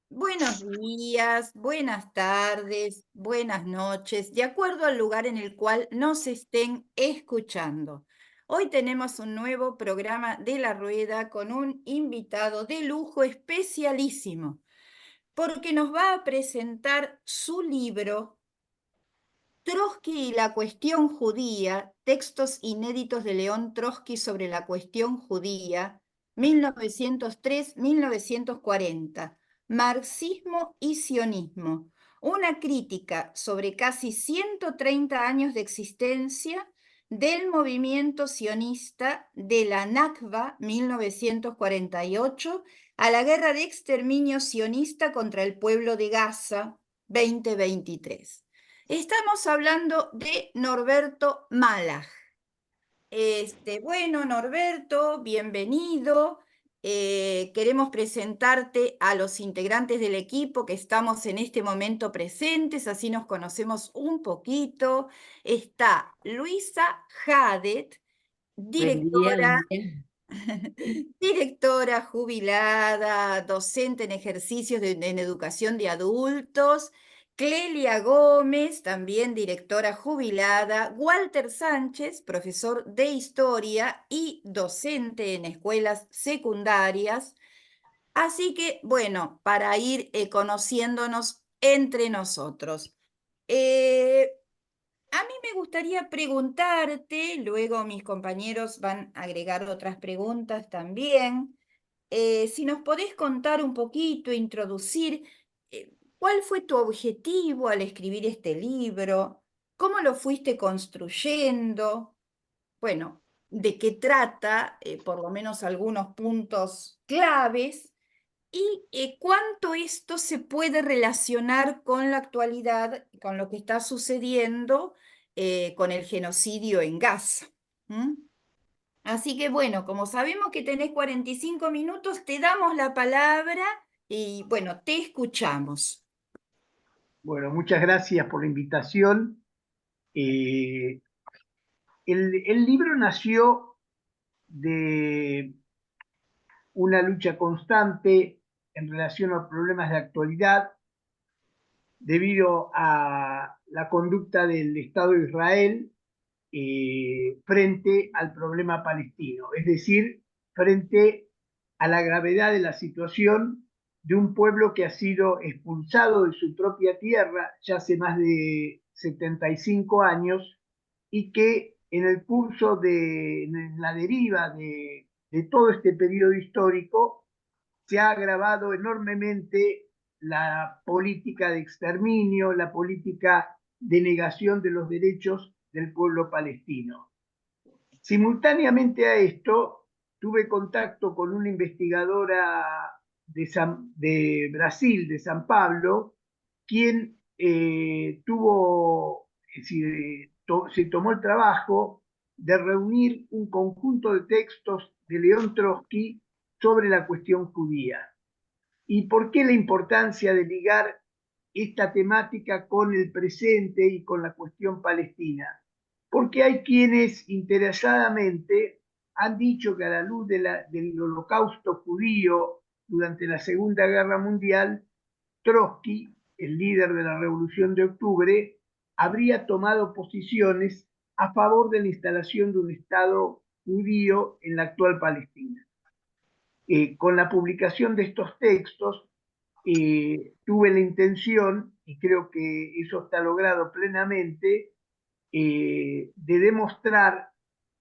Buenos días, buenas tardes, buenas noches, de acuerdo al lugar en el cual nos estén escuchando. Hoy tenemos un nuevo programa de La Rueda con un invitado de lujo especialísimo, porque nos va a presentar su libro Trotsky y la cuestión judía, textos inéditos de León Trotsky sobre la cuestión judía, 1903-1940, Marxismo y sionismo, una crítica sobre casi 130 años de existencia del movimiento sionista de la Nakba 1948 a la guerra de exterminio sionista contra el pueblo de Gaza 2023. Estamos hablando de Norberto Malach. Bueno, Norberto, bienvenido. Queremos presentarte a los integrantes del equipo que estamos en este momento presentes, así nos conocemos un poquito. Está Luisa Hadet, Buen día, directora buen día. directora jubilada, docente en ejercicios en educación de adultos. Clelia Gómez, también directora jubilada. Walter Sánchez, profesor de historia y docente en escuelas secundarias. Así que, bueno, para ir conociéndonos entre nosotros. Eh, a mí me gustaría preguntarte, luego mis compañeros van a agregar otras preguntas también, si nos podés contar un poquito, introducir, ¿cuál fue tu objetivo al escribir este libro? ¿Cómo lo fuiste construyendo? Bueno, ¿de qué trata? Por lo menos algunos puntos claves. ¿Y cuánto esto se puede relacionar con la actualidad, con lo que está sucediendo con el genocidio en Gaza? ¿Mm? Así que bueno, como sabemos que tenés 45 minutos, te damos la palabra y bueno, te escuchamos. Bueno, muchas gracias por la invitación. Eh, el libro nació de una lucha constante en relación a problemas de actualidad debido a la conducta del Estado de Israel frente al problema palestino, es decir, frente a la gravedad de la situación de un pueblo que ha sido expulsado de su propia tierra ya hace más de 75 años y que en el curso en la deriva de todo este periodo histórico se ha agravado enormemente la política de exterminio, la política de negación de los derechos del pueblo palestino. Simultáneamente a esto, tuve contacto con una investigadora de Brasil, de San Pablo, quien se tomó el trabajo de reunir un conjunto de textos de León Trotsky sobre la cuestión judía. ¿Y por qué la importancia de ligar esta temática con el presente y con la cuestión palestina? Porque hay quienes interesadamente han dicho que a la luz del holocausto judío durante la Segunda Guerra Mundial, Trotsky, el líder de la Revolución de Octubre, habría tomado posiciones a favor de la instalación de un Estado judío en la actual Palestina. Con la publicación de estos textos, tuve la intención, y creo que eso está logrado plenamente, de demostrar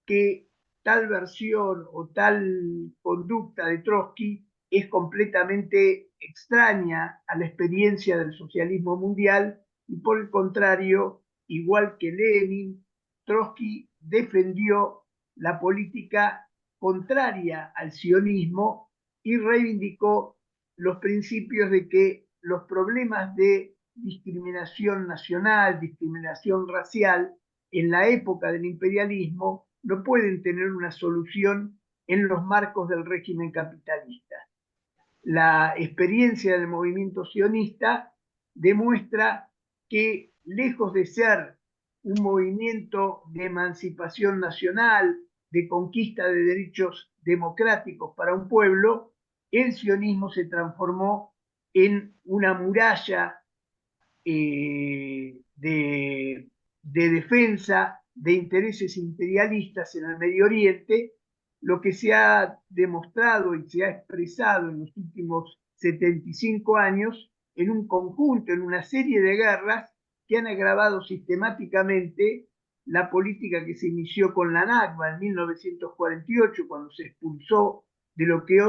que tal versión o tal conducta de Trotsky es completamente extraña a la experiencia del socialismo mundial y por el contrario, igual que Lenin, Trotsky defendió la política contraria al sionismo y reivindicó los principios de que los problemas de discriminación nacional, discriminación racial, en la época del imperialismo no pueden tener una solución en los marcos del régimen capitalista. La experiencia del movimiento sionista demuestra que, lejos de ser un movimiento de emancipación nacional, de conquista de derechos democráticos para un pueblo, el sionismo se transformó en una muralla de defensa de intereses imperialistas en el Medio Oriente, lo que se ha demostrado y se ha expresado en los últimos 75 años en un conjunto, en una serie de guerras que han agravado sistemáticamente la política que se inició con la Nakba en 1948, cuando se expulsó de lo que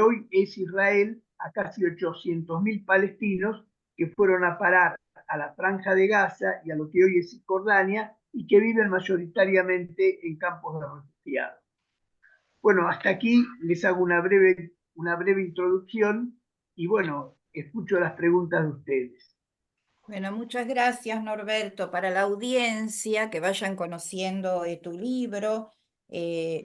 hoy es Israel a casi 800.000 palestinos que fueron a parar a la Franja de Gaza y a lo que hoy es Cisjordania y que viven mayoritariamente en campos de refugiados. Bueno, hasta aquí les hago una breve introducción y bueno, escucho las preguntas de ustedes. Bueno, muchas gracias, Norberto. Para la audiencia, que vayan conociendo tu libro,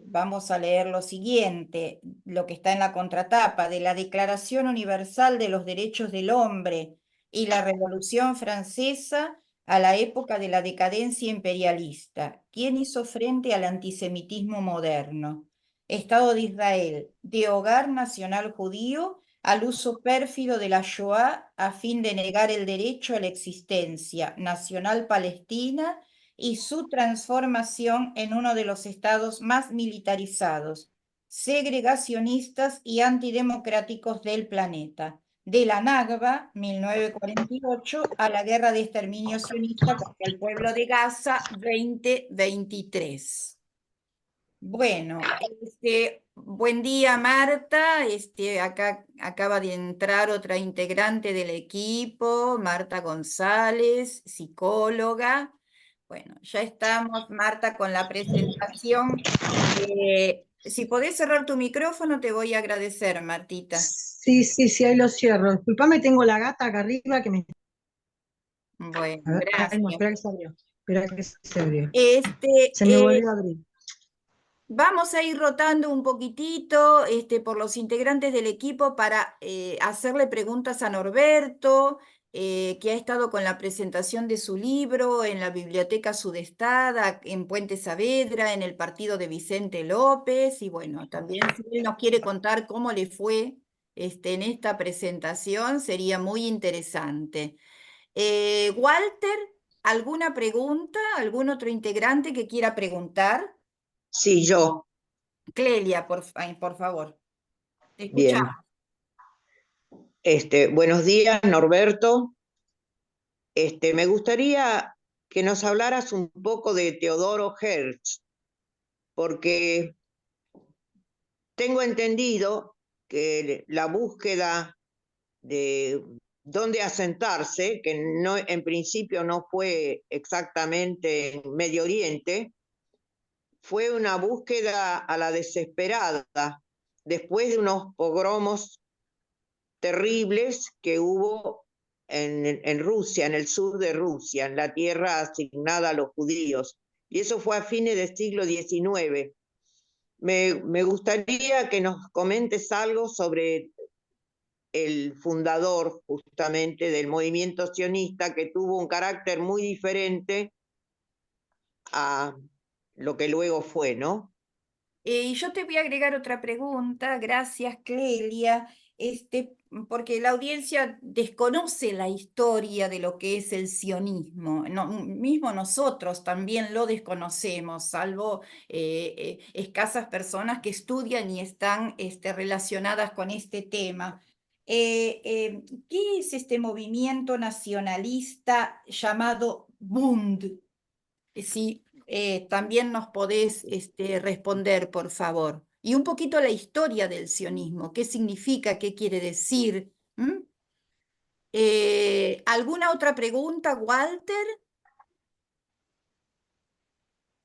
vamos a leer lo siguiente, lo que está en la contratapa de la Declaración Universal de los Derechos del Hombre y la Revolución Francesa a la época de la decadencia imperialista. ¿Quién hizo frente al antisemitismo moderno? Estado de Israel, de hogar nacional judío al uso pérfido de la Shoah a fin de negar el derecho a la existencia nacional palestina y su transformación en uno de los estados más militarizados, segregacionistas y antidemocráticos del planeta, de la Nakba, 1948, a la guerra de exterminio sionista contra el pueblo de Gaza, 2023. Bueno, buen día Marta, acá acaba de entrar otra integrante del equipo, Marta González, psicóloga. Bueno, ya estamos, Marta, con la presentación. Si podés cerrar tu micrófono, te voy a agradecer, Martita. Sí, sí, sí, ahí lo cierro. Disculpame, tengo la gata acá arriba que me... Bueno, A ver, ay, no, gracias. espera que se abrió. Espera que se abrió. Este, Se me volvió a abrir. Vamos a ir rotando un poquitito por los integrantes del equipo para hacerle preguntas a Norberto, que ha estado con la presentación de su libro en la Biblioteca Sudestada, en Puente Saavedra, en el partido de Vicente López. Y bueno, también si él nos quiere contar cómo le fue en esta presentación, sería muy interesante. Walter, ¿alguna pregunta? ¿Algún otro integrante que quiera preguntar? Sí, yo. Clelia, por favor, te Bien. escuchamos. Buenos días, Norberto. Me gustaría que nos hablaras un poco de Teodoro Herz, porque tengo entendido que la búsqueda de dónde asentarse, que no, en principio no fue exactamente en Medio Oriente, fue una búsqueda a la desesperada, después de unos pogromos terribles que hubo en Rusia, en el sur de Rusia, en la tierra asignada a los judíos. Y eso fue a fines del siglo XIX. Me gustaría que nos comentes algo sobre el fundador justamente del movimiento sionista, que tuvo un carácter muy diferente a lo que luego fue, ¿no? Y yo te voy a agregar otra pregunta, gracias Clelia, porque la audiencia desconoce la historia de lo que es el sionismo. Mismo nosotros también lo desconocemos, salvo escasas personas que estudian y están relacionadas con este tema. ¿Qué es este movimiento nacionalista llamado Bund? Sí, también nos podés responder, por favor. Y un poquito la historia del sionismo, qué significa, qué quiere decir. ¿Mm? ¿Alguna otra pregunta, Walter?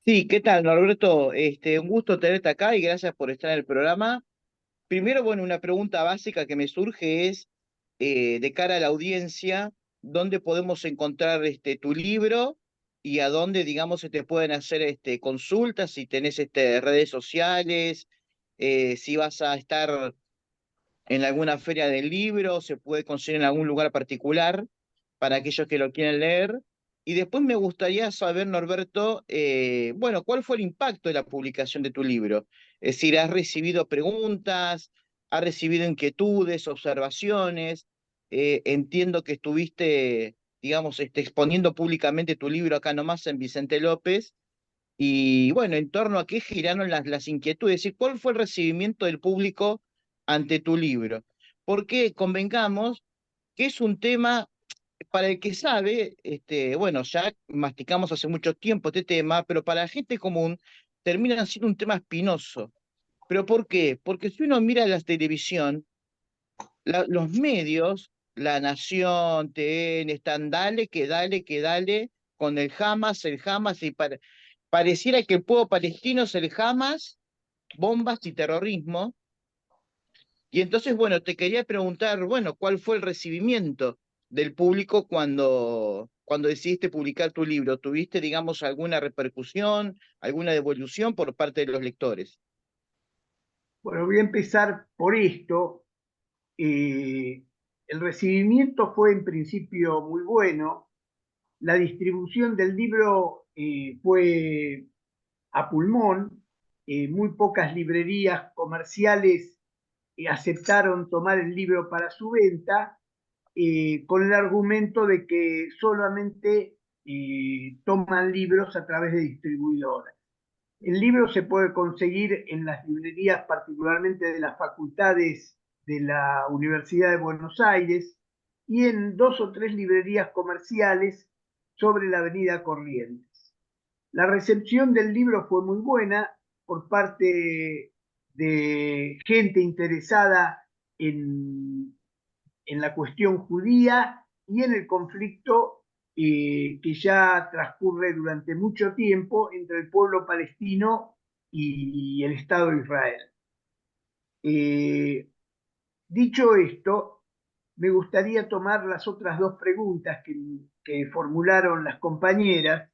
Sí, ¿qué tal, Norberto? Un gusto tenerte acá y gracias por estar en el programa. Primero, bueno, una pregunta básica que me surge es, de cara a la audiencia, ¿dónde podemos encontrar tu libro y a dónde, digamos, se te pueden hacer consultas, si tenés redes sociales, si vas a estar en alguna feria del libro, se puede conseguir en algún lugar particular para aquellos que lo quieren leer? Y después me gustaría saber, Norberto, bueno, ¿cuál fue el impacto de la publicación de tu libro? Es decir, ¿has recibido preguntas? ¿Has recibido inquietudes, observaciones? entiendo que estuviste, digamos, exponiendo públicamente tu libro acá nomás en Vicente López. Y bueno, en torno a qué giraron las inquietudes, es decir, ¿cuál fue el recibimiento del público ante tu libro? Porque convengamos que es un tema para el que sabe, bueno, ya masticamos hace mucho tiempo este tema, pero para la gente común termina siendo un tema espinoso. ¿Pero por qué? Porque si uno mira la televisión, los medios, La Nación, TN, están dale, que dale, con el Hamas, y pareciera que el pueblo palestino es el Hamas, bombas y terrorismo. Y entonces, bueno, te quería preguntar, bueno, ¿cuál fue el recibimiento del público cuando decidiste publicar tu libro? ¿Tuviste, digamos, alguna repercusión, alguna devolución por parte de los lectores? Bueno, voy a empezar por esto. El recibimiento fue en principio muy bueno. La distribución del libro fue a pulmón. Muy pocas librerías comerciales aceptaron tomar el libro para su venta, con el argumento de que solamente toman libros a través de distribuidoras. El libro se puede conseguir en las librerías, particularmente de las facultades de la Universidad de Buenos Aires, y en 2 o 3 librerías comerciales sobre la avenida Corrientes. La recepción del libro fue muy buena por parte de gente interesada en la cuestión judía y en el conflicto que ya transcurre durante mucho tiempo entre el pueblo palestino y el Estado de Israel. Dicho esto, me gustaría tomar las otras 2 preguntas que formularon las compañeras,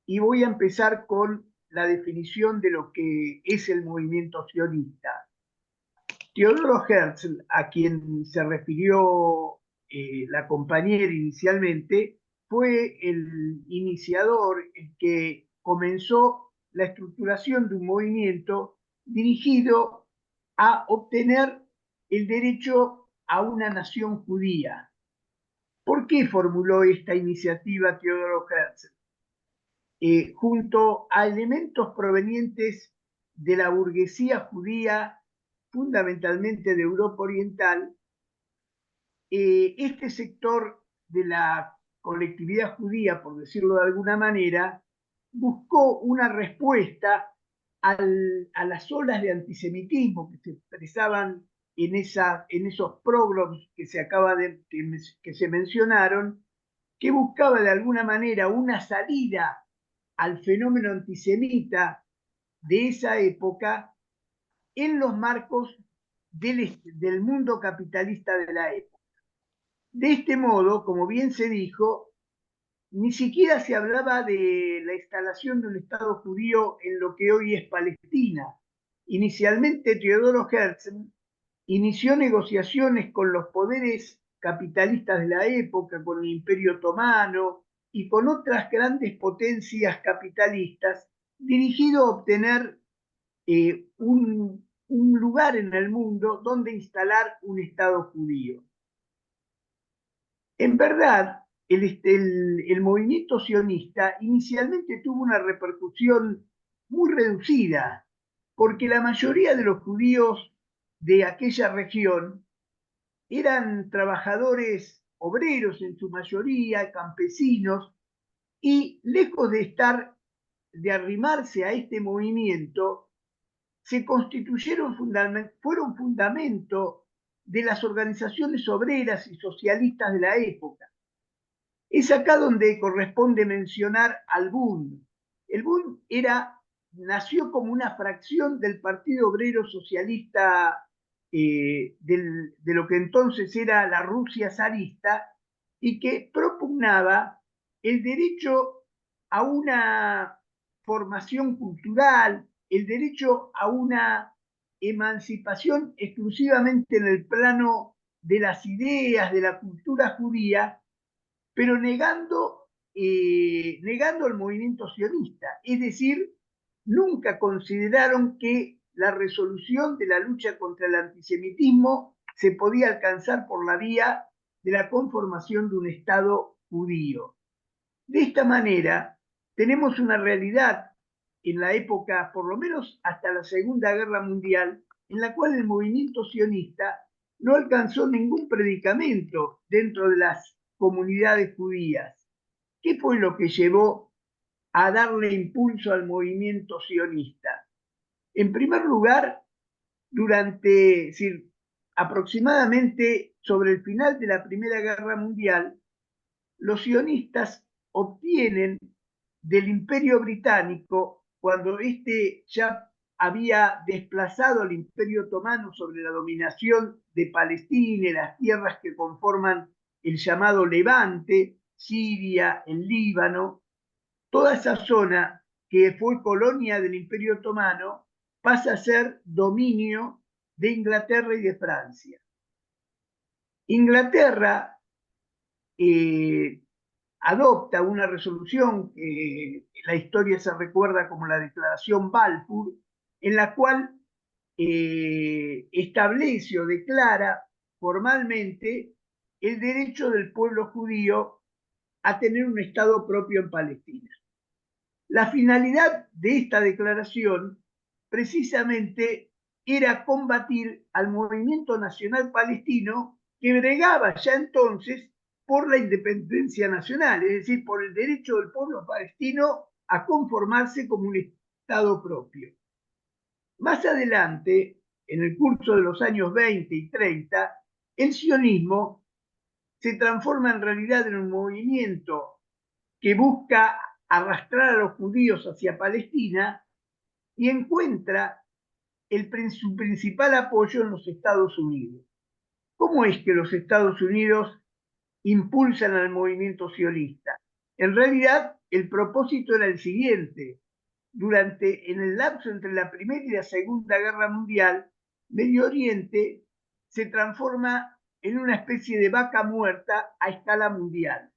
y voy a empezar con la definición de lo que es el movimiento sionista. Teodoro Herzl, a quien se refirió la compañera inicialmente, fue el iniciador, el que comenzó la estructuración de un movimiento dirigido a obtener el derecho a una nación judía. ¿Por qué formuló esta iniciativa Teodoro Herzl? Junto a elementos provenientes de la burguesía judía, fundamentalmente de Europa Oriental, este sector de la colectividad judía, por decirlo de alguna manera, buscó una respuesta a las olas de antisemitismo que se expresaban en esos pogroms que se mencionaron, que buscaba de alguna manera una salida al fenómeno antisemita de esa época en los marcos del mundo capitalista de la época. De este modo, como bien se dijo, ni siquiera se hablaba de la instalación de un Estado judío en lo que hoy es Palestina. Inicialmente, Teodoro Herzl inició negociaciones con los poderes capitalistas de la época, con el Imperio Otomano y con otras grandes potencias capitalistas, dirigido a obtener un lugar en el mundo donde instalar un Estado judío. En verdad, el movimiento sionista inicialmente tuvo una repercusión muy reducida, porque la mayoría de los judíos de aquella región eran trabajadores obreros en su mayoría, campesinos, y lejos de arrimarse a este movimiento, se fueron fundamento de las organizaciones obreras y socialistas de la época. Es acá donde corresponde mencionar al Bund. El Bund nació como una fracción del Partido Obrero Socialista de lo que entonces era la Rusia zarista, y que propugnaba el derecho a una formación cultural, el derecho a una emancipación exclusivamente en el plano de las ideas, de la cultura judía, pero negando el movimiento sionista. Es decir, nunca consideraron que la resolución de la lucha contra el antisemitismo se podía alcanzar por la vía de la conformación de un Estado judío. De esta manera, tenemos una realidad en la época, por lo menos hasta la Segunda Guerra Mundial, en la cual el movimiento sionista no alcanzó ningún predicamento dentro de las comunidades judías. ¿Qué fue lo que llevó a darle impulso al movimiento sionista? En primer lugar, aproximadamente sobre el final de la Primera Guerra Mundial, los sionistas obtienen del Imperio Británico, cuando éste ya había desplazado al Imperio Otomano sobre la dominación de Palestina y las tierras que conforman el llamado Levante, Siria, el Líbano, toda esa zona que fue colonia del Imperio Otomano pasa a ser dominio de Inglaterra y de Francia. Inglaterra adopta una resolución que la historia se recuerda como la Declaración Balfour, en la cual establece o declara formalmente el derecho del pueblo judío a tener un Estado propio en Palestina. La finalidad de esta declaración precisamente era combatir al movimiento nacional palestino que bregaba ya entonces por la independencia nacional, es decir, por el derecho del pueblo palestino a conformarse como un Estado propio. Más adelante, en el curso de los años 20 y 30, el sionismo se transforma en realidad en un movimiento que busca arrastrar a los judíos hacia Palestina y encuentra su principal apoyo en los Estados Unidos. ¿Cómo es que los Estados Unidos impulsan al movimiento sionista? En realidad, el propósito era el siguiente. En el lapso entre la Primera y la Segunda Guerra Mundial, Medio Oriente se transforma en una especie de vaca muerta a escala mundial.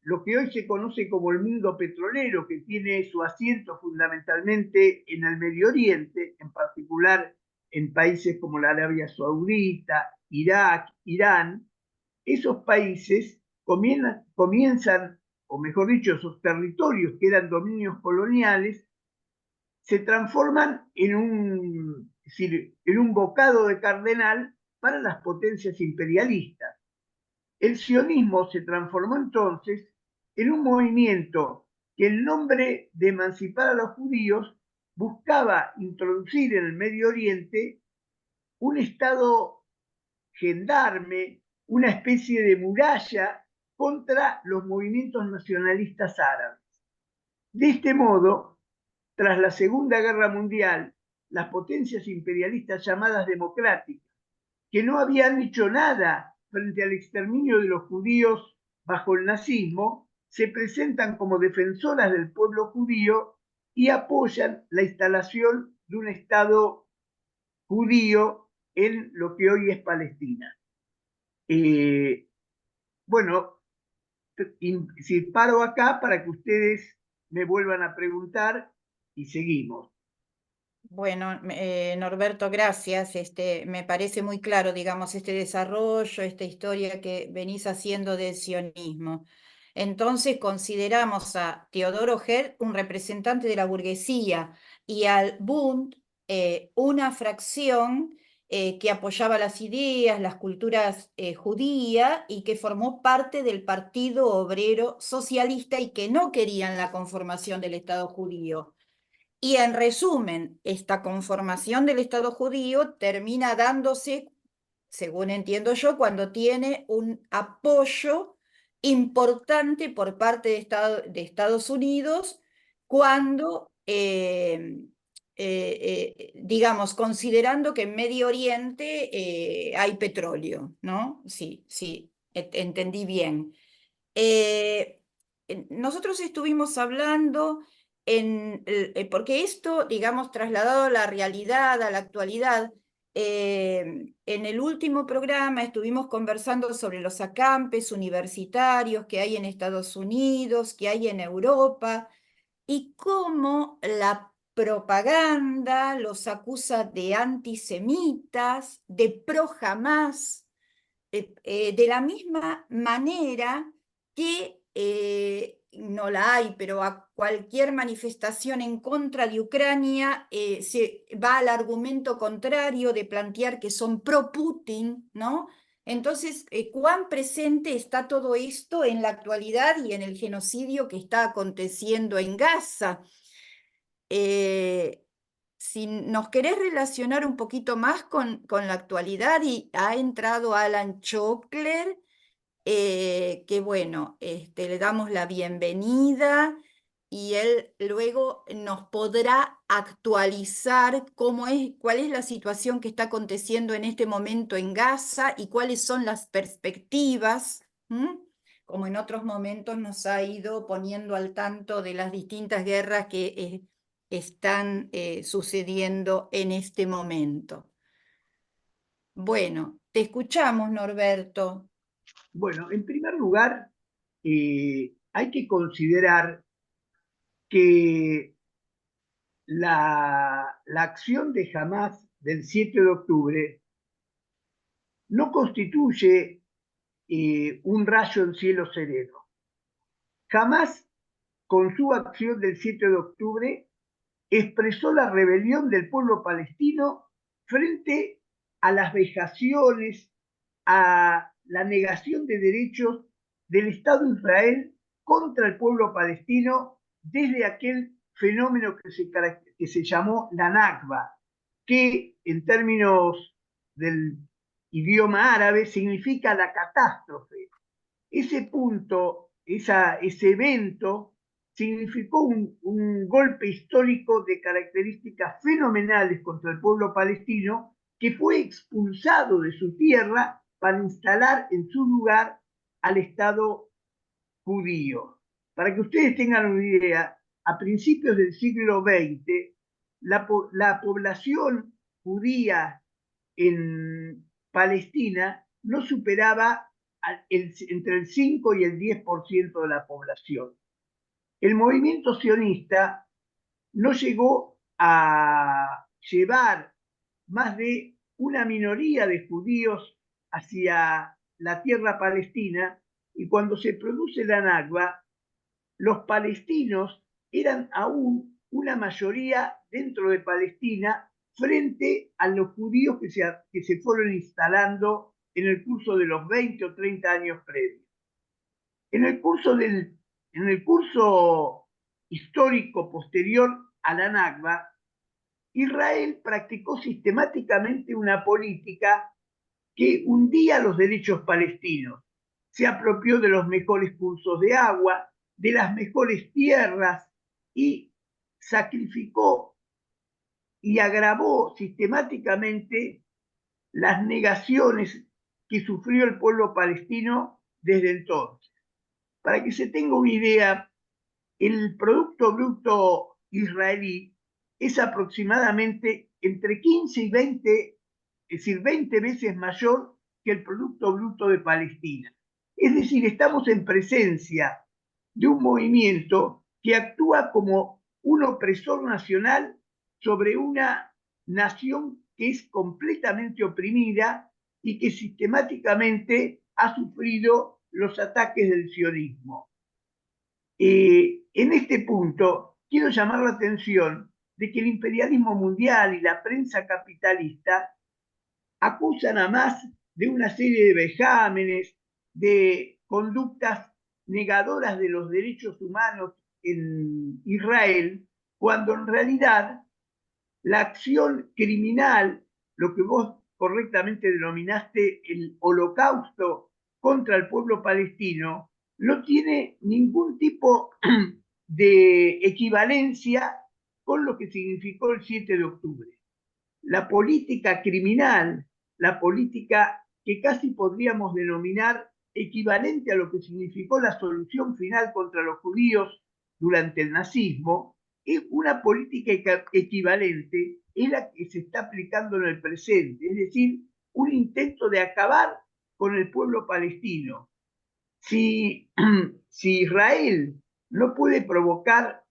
Lo que hoy se conoce como el mundo petrolero, que tiene su asiento fundamentalmente en el Medio Oriente, en particular en países como la Arabia Saudita, Irak, Irán, esos países comienzan, o mejor dicho, esos territorios que eran dominios coloniales, se transforman en un bocado de cardenal para las potencias imperialistas. El sionismo se transformó entonces en un movimiento que en nombre de emancipar a los judíos buscaba introducir en el Medio Oriente un estado gendarme, una especie de muralla contra los movimientos nacionalistas árabes. De este modo, tras la Segunda Guerra Mundial, las potencias imperialistas llamadas democráticas, que no habían hecho nada frente al exterminio de los judíos bajo el nazismo, se presentan como defensoras del pueblo judío y apoyan la instalación de un Estado judío en lo que hoy es Palestina. Bueno, si paro acá para que ustedes me vuelvan a preguntar y seguimos. Bueno, Norberto, gracias. Me parece muy claro, digamos, este desarrollo, esta historia que venís haciendo del sionismo. Entonces, consideramos a Teodoro Herz un representante de la burguesía y al Bund una fracción que apoyaba las ideas, las culturas judías y que formó parte del Partido Obrero Socialista y que no querían la conformación del Estado judío. Y en resumen, esta conformación del Estado judío termina dándose, según entiendo yo, cuando tiene un apoyo importante por parte de Estados Unidos, cuando, digamos, considerando que en Medio Oriente hay petróleo, ¿no? Sí, sí, entendí bien. Nosotros estuvimos hablando porque esto, digamos, trasladado a la realidad, a la actualidad, en el último programa estuvimos conversando sobre los acampes universitarios que hay en Estados Unidos, que hay en Europa, y cómo la propaganda los acusa de antisemitas, de pro Hamás, de la misma manera que no la hay, pero a cualquier manifestación en contra de Ucrania se va al argumento contrario de plantear que son pro-Putin, ¿no? Entonces, ¿cuán presente está todo esto en la actualidad y en el genocidio que está aconteciendo en Gaza? Si nos querés relacionar un poquito más con la actualidad, y ha entrado Alan Chokler, que bueno, le damos la bienvenida y él luego nos podrá actualizar cuál es la situación que está aconteciendo en este momento en Gaza y cuáles son las perspectivas, ¿m? Como en otros momentos nos ha ido poniendo al tanto de las distintas guerras que están sucediendo en este momento. Bueno, te escuchamos, Norberto. Bueno, en primer lugar, hay que considerar que la acción de Hamás del 7 de octubre no constituye un rayo en cielo sereno. Hamás, con su acción del 7 de octubre, expresó la rebelión del pueblo palestino frente a las vejaciones, a la negación de derechos del Estado de Israel contra el pueblo palestino desde aquel fenómeno que se llamó la Nakba, que en términos del idioma árabe significa la catástrofe. Ese punto, ese evento, significó un golpe histórico de características fenomenales contra el pueblo palestino, que fue expulsado de su tierra para instalar en su lugar al Estado judío. Para que ustedes tengan una idea, a principios del siglo XX, la población judía en Palestina no superaba entre el 5 y el 10% de la población. El movimiento sionista no llegó a llevar más de una minoría de judíos hacia la tierra palestina, y cuando se produce la Nakba, los palestinos eran aún una mayoría dentro de Palestina frente a los judíos que se fueron instalando en el curso de los 20 o 30 años previos. En el curso histórico posterior a la Nakba, Israel practicó sistemáticamente una política que hundía los derechos palestinos. Se apropió de los mejores cursos de agua, de las mejores tierras, y sacrificó y agravó sistemáticamente las negaciones que sufrió el pueblo palestino desde entonces. Para que se tenga una idea, el Producto Bruto israelí es aproximadamente entre 15 y 20, es decir, 20 veces mayor que el Producto Bruto de Palestina. Es decir, estamos en presencia de un movimiento que actúa como un opresor nacional sobre una nación que es completamente oprimida y que sistemáticamente ha sufrido los ataques del sionismo. En este punto, quiero llamar la atención de que el imperialismo mundial y la prensa capitalista acusan a Hamás de una serie de vejámenes, de conductas negadoras de los derechos humanos en Israel, cuando en realidad la acción criminal, lo que vos correctamente denominaste el holocausto contra el pueblo palestino, no tiene ningún tipo de equivalencia con lo que significó el 7 de octubre. La política criminal, la política que casi podríamos denominar equivalente a lo que significó la solución final contra los judíos durante el nazismo, es una política equivalente, es la que se está aplicando en el presente, es decir, un intento de acabar con el pueblo palestino. Si Israel no puede provocar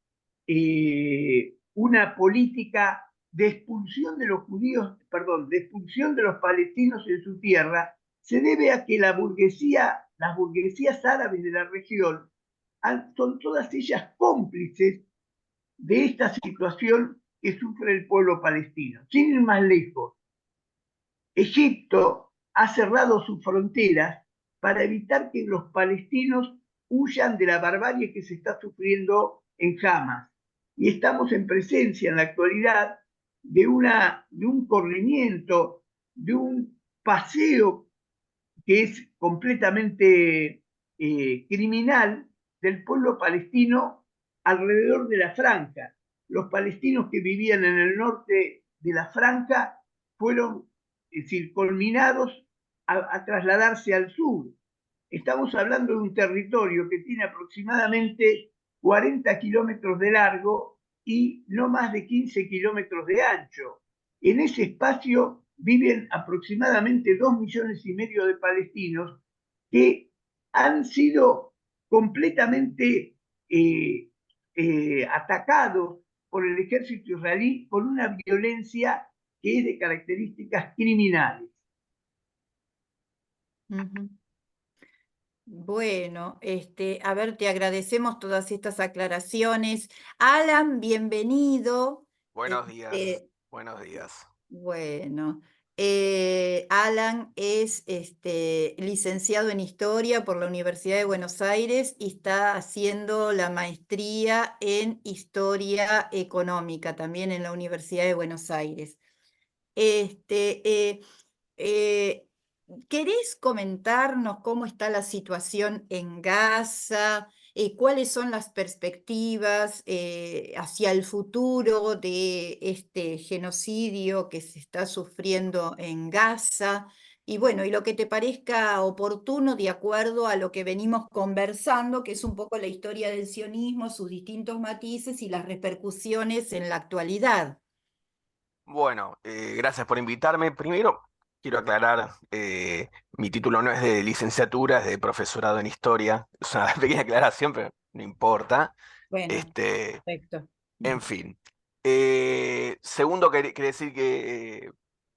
una política de expulsión de los judíos, perdón, de expulsión de los palestinos en su tierra, se debe a que las burguesías árabes de la región son todas ellas cómplices de esta situación que sufre el pueblo palestino. Sin ir más lejos, Egipto ha cerrado sus fronteras para evitar que los palestinos huyan de la barbarie que se está sufriendo en Hamas. Y estamos en presencia en la actualidad de un corrimiento, de un paseo que es completamente criminal del pueblo palestino alrededor de la franja. Los palestinos que vivían en el norte de la franja fueron, es decir, conminados a trasladarse al sur. Estamos hablando de un territorio que tiene aproximadamente 40 kilómetros de largo y no más de 15 kilómetros de ancho. En ese espacio viven aproximadamente 2,5 millones de palestinos que han sido completamente atacados por el ejército israelí con una violencia que es de características criminales. Bueno, a ver, te agradecemos todas estas aclaraciones. Alan, bienvenido. Buenos días, buenos días. Bueno, Alan es licenciado en Historia por la Universidad de Buenos Aires y está haciendo la maestría en Historia Económica, también en la Universidad de Buenos Aires. ¿Querés comentarnos cómo está la situación en Gaza? ¿Cuáles son las perspectivas hacia el futuro de este genocidio que se está sufriendo en Gaza? Y bueno, y lo que te parezca oportuno de acuerdo a lo que venimos conversando, que es un poco la historia del sionismo, sus distintos matices y las repercusiones en la actualidad. Bueno, gracias por invitarme. Primero, quiero aclarar, mi título no es de licenciatura, es de profesorado en historia. Es una pequeña aclaración, pero no importa. Bueno, perfecto. En fin. Segundo, quería decir que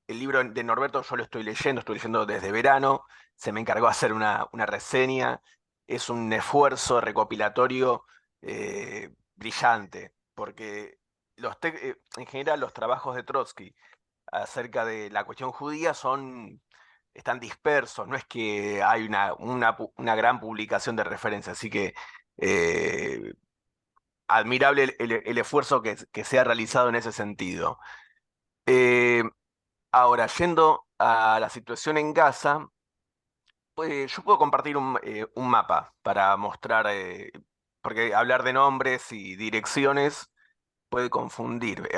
el libro de Norberto yo lo estoy leyendo desde verano. Se me encargó hacer una reseña. Es un esfuerzo recopilatorio brillante, porque en general los trabajos de Trotsky acerca de la cuestión judía están dispersos, no es que hay una gran publicación de referencia, así que admirable el esfuerzo que se ha realizado en ese sentido. Eh, Ahora, yendo a la situación en Gaza, pues, yo puedo compartir un mapa para mostrar, porque hablar de nombres y direcciones puede confundir.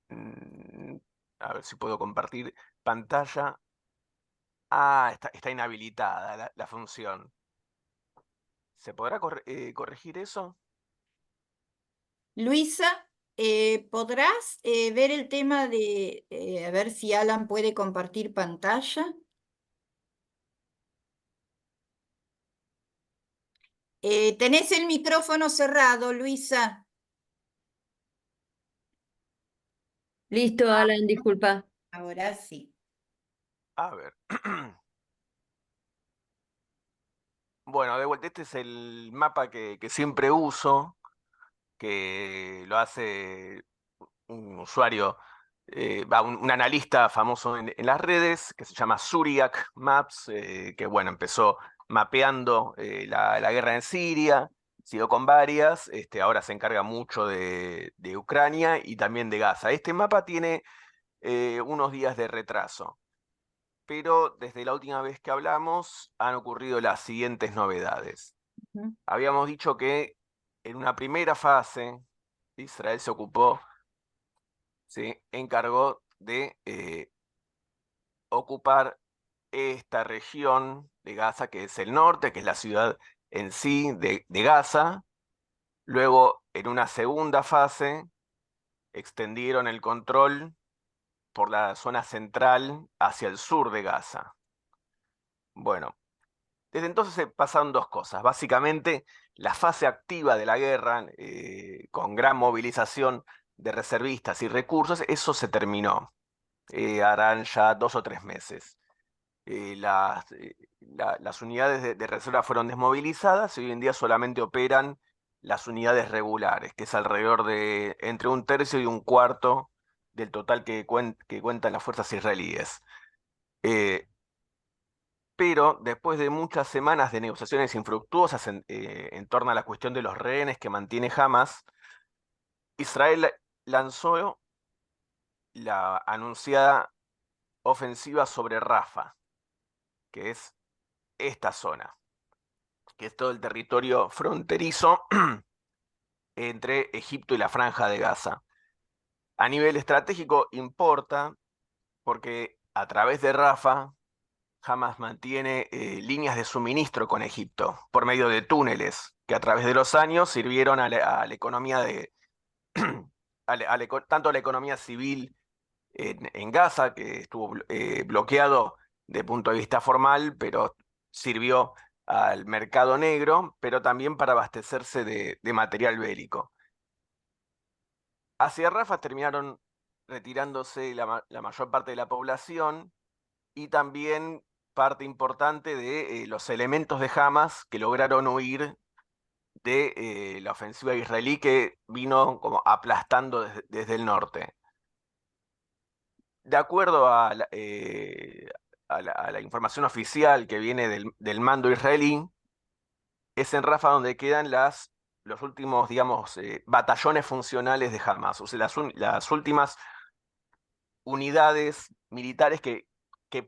Mm, a ver si puedo compartir pantalla. Ah, está inhabilitada la función. ¿Se podrá corregir eso? Luisa, ¿podrás ver el tema de, a ver si Alan puede compartir pantalla? Tenés el micrófono cerrado, Luisa. Listo, Alan, disculpa. Ahora sí. A ver. Bueno, de vuelta, este es el mapa que siempre uso, que lo hace un usuario, un analista famoso en las redes, que se llama Zuriach Maps, que bueno, empezó mapeando la guerra en Siria, siguió con varias, ahora se encarga mucho de Ucrania y también de Gaza. Este mapa tiene unos días de retraso, pero desde la última vez que hablamos han ocurrido las siguientes novedades. Habíamos dicho que en una primera fase Israel se encargó de ocupar esta región de Gaza, que es el norte, que es la ciudad en sí de Gaza. Luego, en una segunda fase, extendieron el control por la zona central hacia el sur de Gaza. Bueno, desde entonces se pasaron dos cosas. Básicamente, la fase activa de la guerra, con gran movilización de reservistas y recursos, eso se terminó. Harán ya 2 o 3 meses. las unidades de reserva fueron desmovilizadas y hoy en día solamente operan las unidades regulares, que es alrededor de entre un tercio y un cuarto del total que cuentan las fuerzas israelíes. Pero después de muchas semanas de negociaciones infructuosas en torno a la cuestión de los rehenes que mantiene Hamas, Israel lanzó la anunciada ofensiva sobre Rafah, que es esta zona, que es todo el territorio fronterizo entre Egipto y la Franja de Gaza. A nivel estratégico importa porque a través de Rafah, Hamas mantiene líneas de suministro con Egipto por medio de túneles que a través de los años sirvieron a la economía tanto a la economía civil en Gaza, que estuvo bloqueado de punto de vista formal, pero sirvió al mercado negro, pero también para abastecerse de material bélico. Hacia Rafah terminaron retirándose la mayor parte de la población y también parte importante de los elementos de Hamas que lograron huir de la ofensiva israelí que vino como aplastando desde el norte. De acuerdo a la información oficial que viene del mando israelí, es en Rafah donde quedan los últimos, digamos, batallones funcionales de Hamas, o sea, las últimas unidades militares que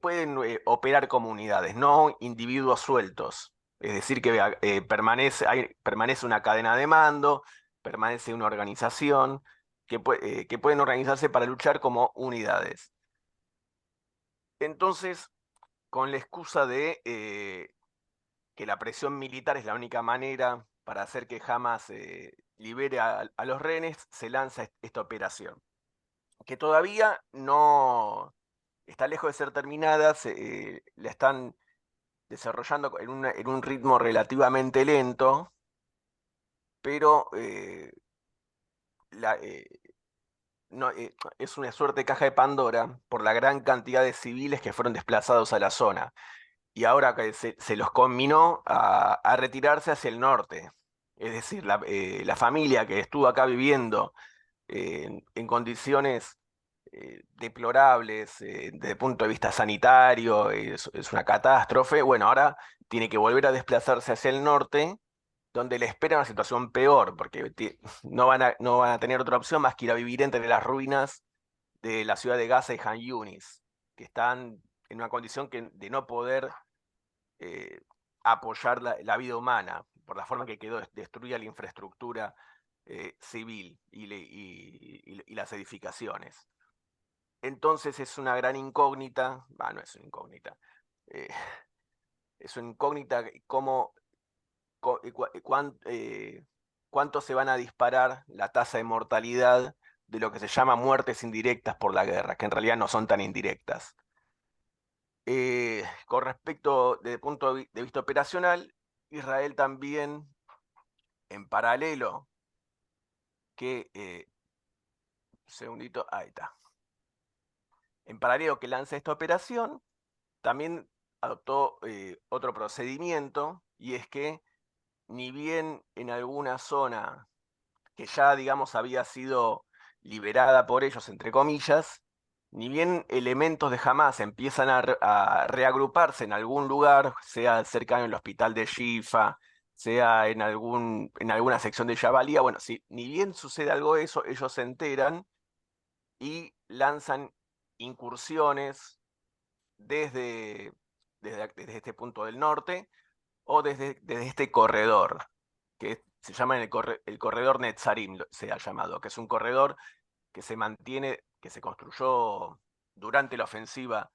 pueden operar como unidades, no individuos sueltos. Es decir, que permanece una cadena de mando, permanece una organización que pueden organizarse para luchar como unidades. Entonces, con la excusa de que la presión militar es la única manera para hacer que Hamas libere a los rehenes, se lanza esta operación, que todavía no está lejos de ser terminada, la están desarrollando en un ritmo relativamente lento, pero no, es una suerte de caja de Pandora por la gran cantidad de civiles que fueron desplazados a la zona. Y ahora que se los conminó a retirarse hacia el norte. Es decir, la familia que estuvo acá viviendo en condiciones deplorables desde el punto de vista sanitario, es una catástrofe. Bueno, ahora tiene que volver a desplazarse hacia el norte, donde le espera una situación peor, porque no van a tener otra opción más que ir a vivir entre las ruinas de la ciudad de Gaza y Han Yunis, que están en una condición de no poder eh, apoyar la vida humana, por la forma que quedó destruida la infraestructura civil y las edificaciones. Entonces es una gran incógnita, no es una incógnita, eh, es una incógnita cuánto se van a disparar la tasa de mortalidad de lo que se llama muertes indirectas por la guerra, que en realidad no son tan indirectas. Con respecto desde el punto de vista operacional, Israel también, en paralelo, un segundito, ahí está. En paralelo que lanza esta operación, también adoptó otro procedimiento, y es que ni bien en alguna zona que ya, digamos, había sido liberada por ellos, entre comillas, ni bien elementos de Hamas empiezan a reagruparse en algún lugar, sea cercano al hospital de Shifa, sea en alguna sección de Jabalía, bueno, si ni bien sucede algo de eso, ellos se enteran y lanzan incursiones desde este punto del norte o desde este corredor, que se llama el corredor Netzarim, se ha llamado, que es un corredor que se mantiene, que se construyó durante la ofensiva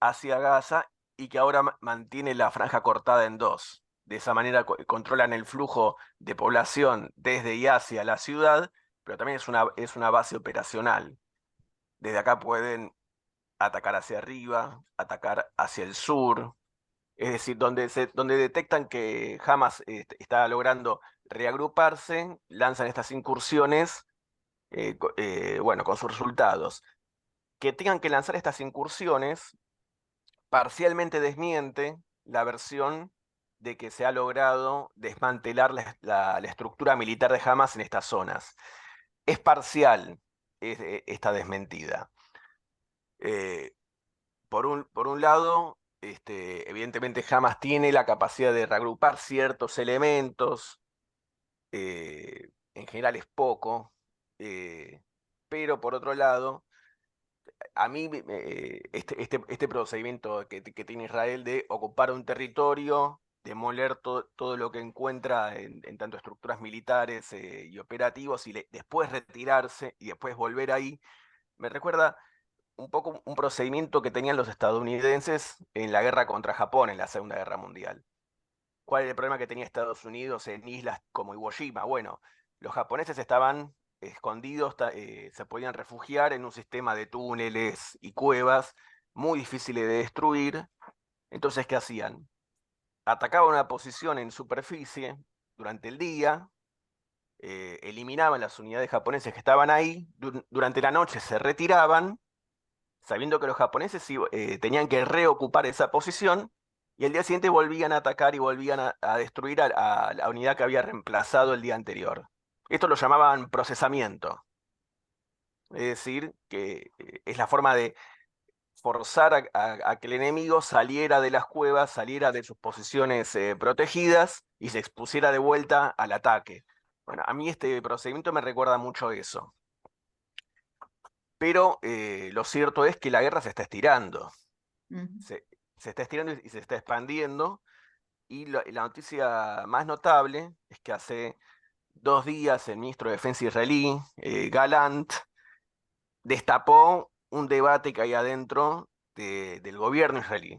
hacia Gaza y que ahora mantiene la franja cortada en dos. De esa manera controlan el flujo de población desde y hacia la ciudad, pero también es una base operacional. Desde acá pueden atacar hacia arriba, atacar hacia el sur, es decir, donde detectan que Hamas está logrando reagruparse, lanzan estas incursiones, bueno, con sus resultados. Que tengan que lanzar estas incursiones parcialmente desmiente la versión de que se ha logrado desmantelar la estructura militar de Hamas en estas zonas. Es parcial esta desmentida. Por un lado, evidentemente Hamas tiene la capacidad de reagrupar ciertos elementos, en general es poco, pero por otro lado, a mí este procedimiento que tiene Israel de ocupar un territorio, demoler todo lo que encuentra en tanto estructuras militares y operativos, y después retirarse y después volver ahí, me recuerda un poco un procedimiento que tenían los estadounidenses en la guerra contra Japón en la Segunda Guerra Mundial. ¿Cuál era el problema que tenía Estados Unidos en islas como Iwo Jima? Bueno, los japoneses estaban escondidos, se podían refugiar en un sistema de túneles y cuevas muy difíciles de destruir. Entonces, ¿qué hacían? Atacaban una posición en superficie durante el día, eliminaban las unidades japonesas que estaban ahí, durante la noche se retiraban, sabiendo que los japoneses tenían que reocupar esa posición, y el día siguiente volvían a atacar y volvían a destruir a la unidad que había reemplazado el día anterior. Esto lo llamaban procesamiento. Es decir, que es la forma de forzar a que el enemigo saliera de las cuevas, saliera de sus posiciones protegidas y se expusiera de vuelta al ataque. Bueno, a mí este procedimiento me recuerda mucho eso. Pero lo cierto es que la guerra se está estirando. Se está estirando y se está expandiendo. Y la noticia más notable es que hace 2 días el ministro de Defensa israelí, Gallant, destapó un debate que hay adentro del gobierno israelí,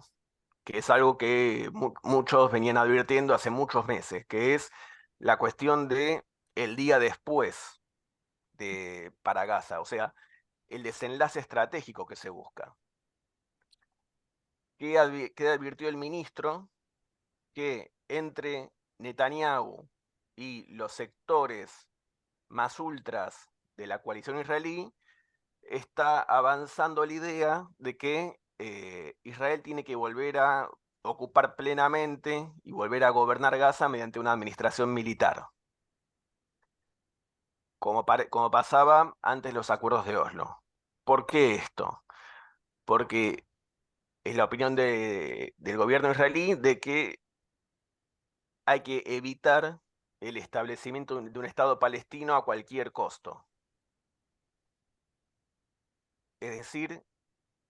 que es algo que muchos venían advirtiendo hace muchos meses, que es la cuestión de el día después para Gaza, o sea, el desenlace estratégico que se busca. ¿Qué advirtió el ministro? Que entre Netanyahu y los sectores más ultras de la coalición israelí está avanzando la idea de que Israel tiene que volver a ocupar plenamente y volver a gobernar Gaza mediante una administración militar, como pasaba antes de los acuerdos de Oslo. ¿Por qué esto? Porque es la opinión del gobierno israelí de que hay que evitar el establecimiento de un Estado palestino a cualquier costo. Es decir,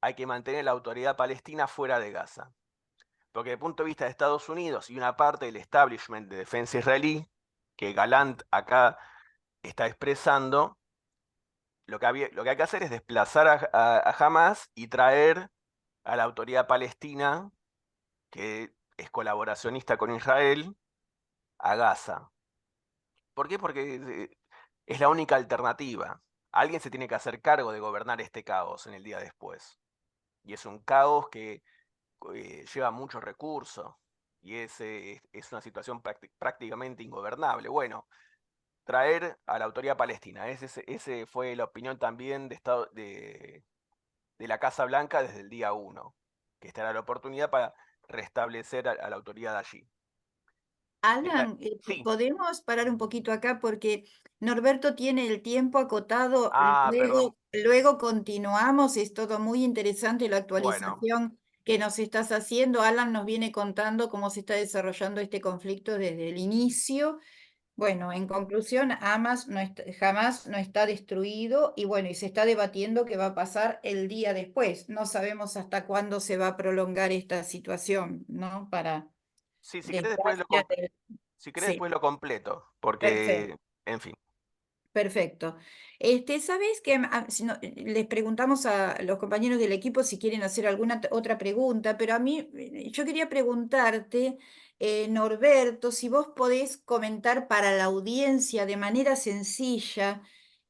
hay que mantener la autoridad palestina fuera de Gaza. Porque desde el punto de vista de Estados Unidos y una parte del establishment de defensa israelí, que Gallant acá está expresando, lo que hay que hacer es desplazar a Hamas y traer a la autoridad palestina, que es colaboracionista con Israel, a Gaza. ¿Por qué? Porque es la única alternativa. Alguien se tiene que hacer cargo de gobernar este caos en el día después. Y es un caos que lleva muchos recursos y es una situación prácticamente ingobernable. Bueno, traer a la autoridad palestina, ese fue la opinión también de la Casa Blanca desde el día 1, que esta era la oportunidad para restablecer a la autoridad allí. Alan, Sí. podemos parar un poquito acá porque Norberto tiene el tiempo acotado, Perdón. luego continuamos, es todo muy interesante la Bueno, actualización que nos estás haciendo. Alan nos viene contando cómo se está desarrollando este conflicto desde el inicio. Bueno, en conclusión, Hamas jamás no está destruido y bueno, y se está debatiendo qué va a pasar el día después. No sabemos hasta cuándo se va a prolongar esta situación, ¿no? Para sí, si querés desgracia del- Sí, después lo completo, perfecto. porque, en fin. Perfecto. ¿Sabés que si les preguntamos a los compañeros del equipo si quieren hacer alguna otra pregunta, pero a mí yo quería preguntarte, Norberto, si vos podés comentar para la audiencia de manera sencilla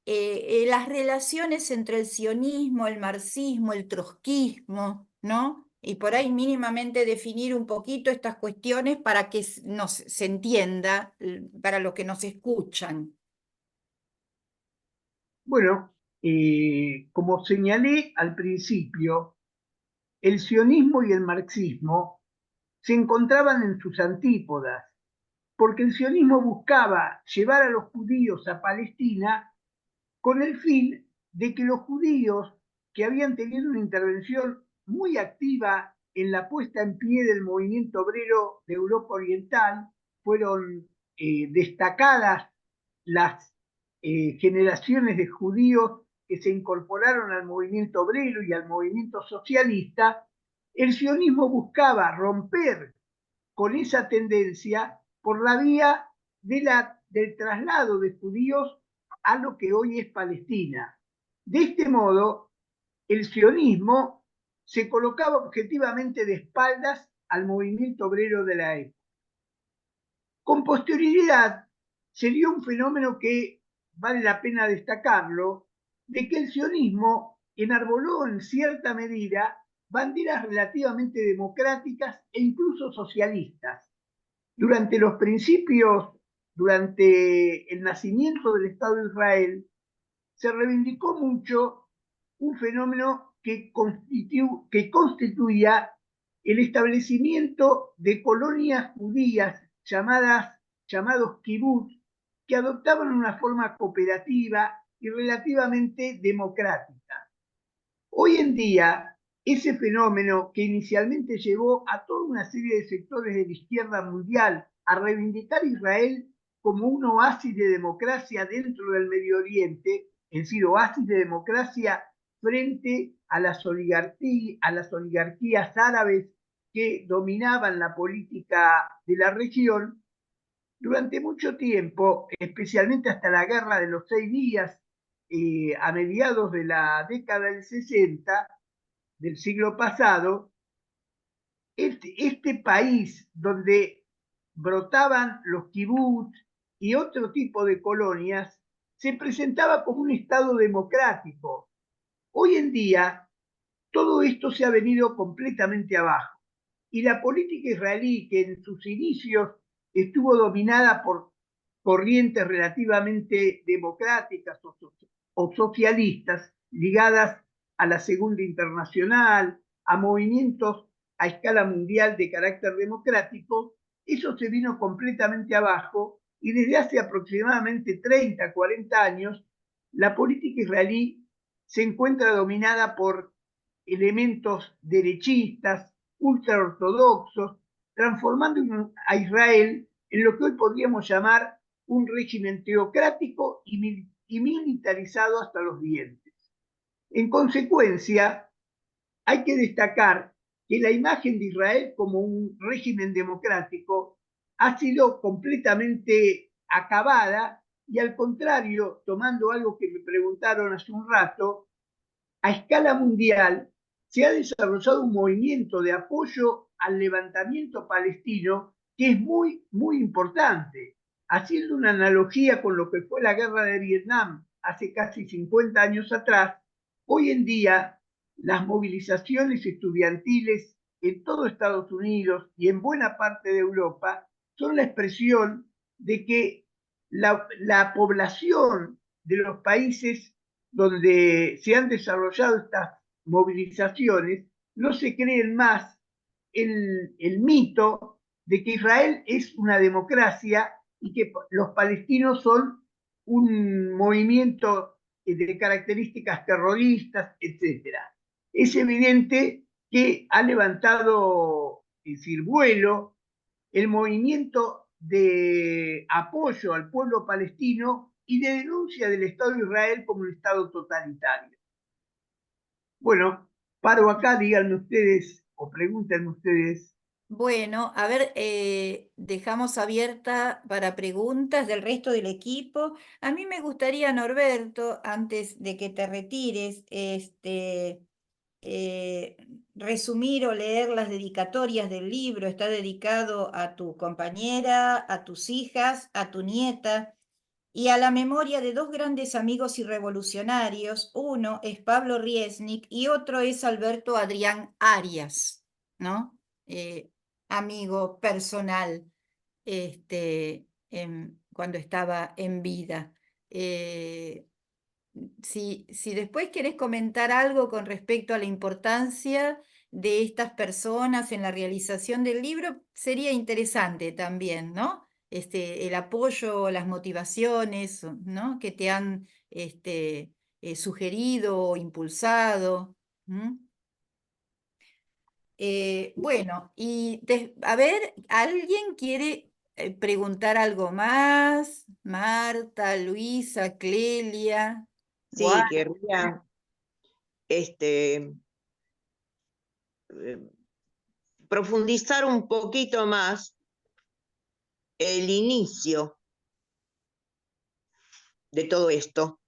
las relaciones entre el sionismo, el marxismo, el trotskismo, ¿no? Y por ahí mínimamente definir un poquito estas cuestiones para que se entienda, para los que nos escuchan. Bueno, como señalé al principio, el sionismo y el marxismo se encontraban en sus antípodas, porque el sionismo buscaba llevar a los judíos a Palestina con el fin de que los judíos que habían tenido una intervención muy activa en la puesta en pie del movimiento obrero de Europa Oriental, fueron destacadas las generaciones de judíos que se incorporaron al movimiento obrero y al movimiento socialista. El sionismo buscaba romper con esa tendencia por la vía del traslado de judíos a lo que hoy es Palestina. De este modo, el sionismo se colocaba objetivamente de espaldas al movimiento obrero de la época. Con posterioridad se dio un fenómeno que vale la pena destacarlo, de que el sionismo enarboló en cierta medida banderas relativamente democráticas e incluso socialistas. Durante los principios, durante el nacimiento del Estado de Israel, se reivindicó mucho un fenómeno que constituía el establecimiento de colonias judías llamados kibbutz, que adoptaban una forma cooperativa y relativamente democrática. Hoy en día, ese fenómeno que inicialmente llevó a toda una serie de sectores de la izquierda mundial a reivindicar a Israel como un oasis de democracia dentro del Medio Oriente, es decir, oasis de democracia frente a las oligarquías árabes que dominaban la política de la región, durante mucho tiempo, especialmente hasta la Guerra de los 6 días, a mediados de la década del 60 del siglo pasado, este país donde brotaban los kibbutz y otro tipo de colonias, se presentaba como un Estado democrático. Hoy en día, todo esto se ha venido completamente abajo. Y la política israelí, que en sus inicios estuvo dominada por corrientes relativamente democráticas o socialistas, ligadas a la Segunda Internacional, a movimientos a escala mundial de carácter democrático, eso se vino completamente abajo y desde hace aproximadamente 30, 40 años, la política israelí se encuentra dominada por elementos derechistas, ultraortodoxos, transformando a Israel en lo que hoy podríamos llamar un régimen teocrático y militarizado hasta los dientes. En consecuencia, hay que destacar que la imagen de Israel como un régimen democrático ha sido completamente acabada y al contrario, tomando algo que me preguntaron hace un rato, a escala mundial se ha desarrollado un movimiento de apoyo al levantamiento palestino que es muy, muy importante. Haciendo una analogía con lo que fue la guerra de Vietnam hace casi 50 años atrás, hoy en día las movilizaciones estudiantiles en todo Estados Unidos y en buena parte de Europa son la expresión de que la población de los países donde se han desarrollado estas movilizaciones, no se creen más el mito de que Israel es una democracia y que los palestinos son un movimiento de características terroristas, etc. Es evidente que ha levantado, es decir, vuelo el movimiento de apoyo al pueblo palestino y de denuncia del Estado de Israel como un Estado totalitario. Bueno, paro acá, díganme ustedes o pregúntenme ustedes. Bueno, a ver, dejamos abierta para preguntas del resto del equipo. A mí me gustaría, Norberto, antes de que te retires, resumir o leer las dedicatorias del libro. Está dedicado a tu compañera, a tus hijas, a tu nieta y a la memoria de dos grandes amigos y revolucionarios. Uno es Pablo Riesnik y otro es Alberto Adrián Arias, ¿no? Amigo personal, cuando estaba en vida. Si después querés comentar algo con respecto a la importancia de estas personas en la realización del libro sería interesante también, ¿no? El apoyo, las motivaciones, ¿no? Que te han sugerido o impulsado. ¿Mm? Bueno, a ver, ¿alguien quiere preguntar algo más? Marta, Luisa, Clelia, Sí, Guada. querría este, profundizar un poquito más el inicio de todo esto.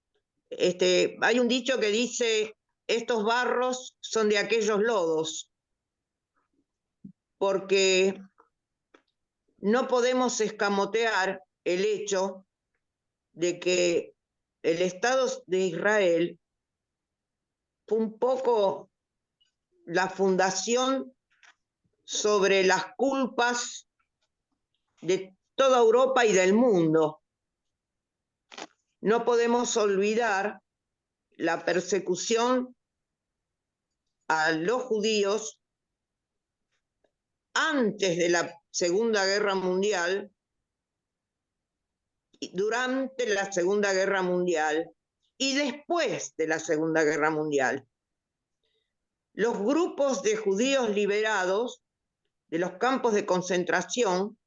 Hay un dicho que dice, estos barros son de aquellos lodos, porque no podemos escamotear el hecho de que el Estado de Israel fue un poco la fundación sobre las culpas de toda Europa y del mundo. No podemos olvidar la persecución a los judíos antes de la Segunda Guerra Mundial, durante la Segunda Guerra Mundial y después de la Segunda Guerra Mundial. Los grupos de judíos liberados de los campos de concentración,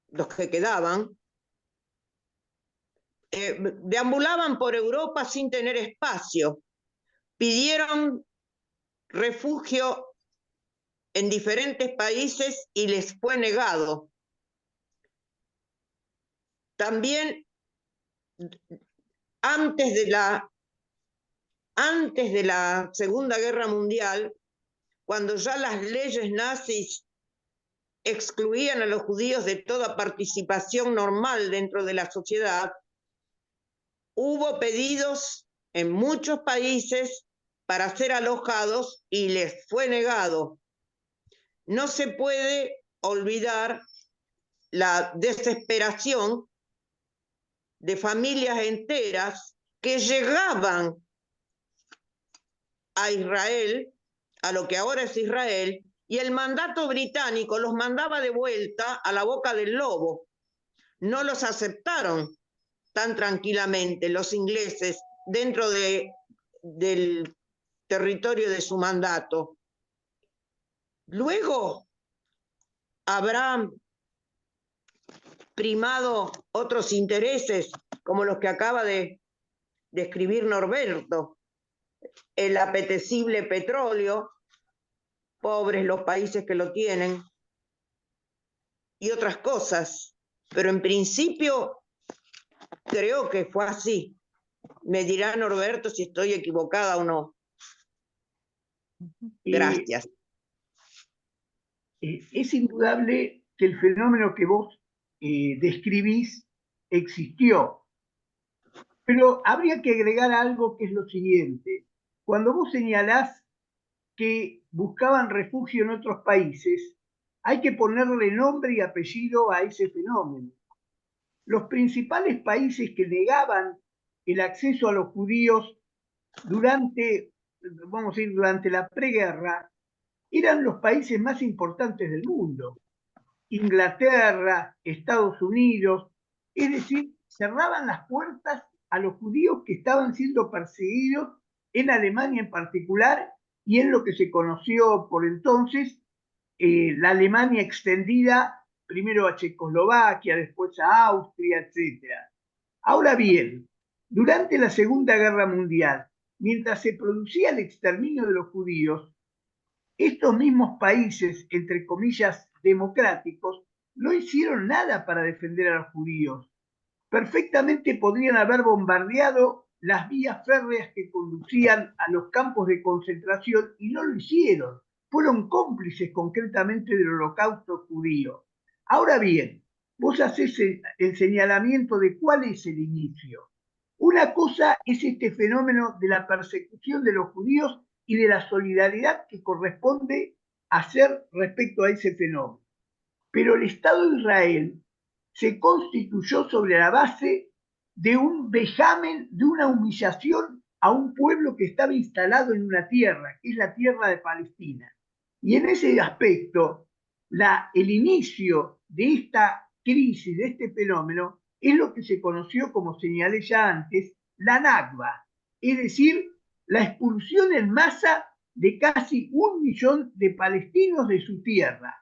los que quedaban, deambulaban por Europa sin tener espacio, pidieron refugio en diferentes países y les fue negado. También antes de la Segunda Guerra Mundial, cuando ya las leyes nazis excluían a los judíos de toda participación normal dentro de la sociedad, hubo pedidos en muchos países para ser alojados y les fue negado. No se puede olvidar la desesperación de familias enteras que llegaban a Israel, a lo que ahora es Israel, y el mandato británico los mandaba de vuelta a la boca del lobo. No los aceptaron tan tranquilamente los ingleses dentro del territorio de su mandato. Luego habrá primado otros intereses, como los que acaba de describir Norberto, el apetecible petróleo, pobres los países que lo tienen, y otras cosas. Pero en principio creo que fue así. Me dirá Norberto si estoy equivocada o no. Gracias. Es indudable que el fenómeno que vos describís existió, pero habría que agregar algo que es lo siguiente. Cuando vos señalás que buscaban refugio en otros países, hay que ponerle nombre y apellido a ese fenómeno. Los principales países que negaban el acceso a los judíos durante la preguerra, eran los países más importantes del mundo. Inglaterra, Estados Unidos, es decir, cerraban las puertas a los judíos que estaban siendo perseguidos en Alemania en particular y en lo que se conoció por entonces la Alemania extendida primero a Checoslovaquia, después a Austria, etc. Ahora bien, durante la Segunda Guerra Mundial, mientras se producía el exterminio de los judíos, estos mismos países, entre comillas, democráticos, no hicieron nada para defender a los judíos. Perfectamente podrían haber bombardeado las vías férreas que conducían a los campos de concentración y no lo hicieron. Fueron cómplices concretamente del holocausto judío. Ahora bien, vos hacés el señalamiento de cuál es el inicio. Una cosa es este fenómeno de la persecución de los judíos y de la solidaridad que corresponde hacer respecto a ese fenómeno. Pero el Estado de Israel se constituyó sobre la base de un vejamen, de una humillación a un pueblo que estaba instalado en una tierra, que es la tierra de Palestina. Y en ese aspecto, el inicio de esta crisis, de este fenómeno, es lo que se conoció, como señalé ya antes, la Nakba, es decir, la expulsión en masa de casi 1 millón de palestinos de su tierra.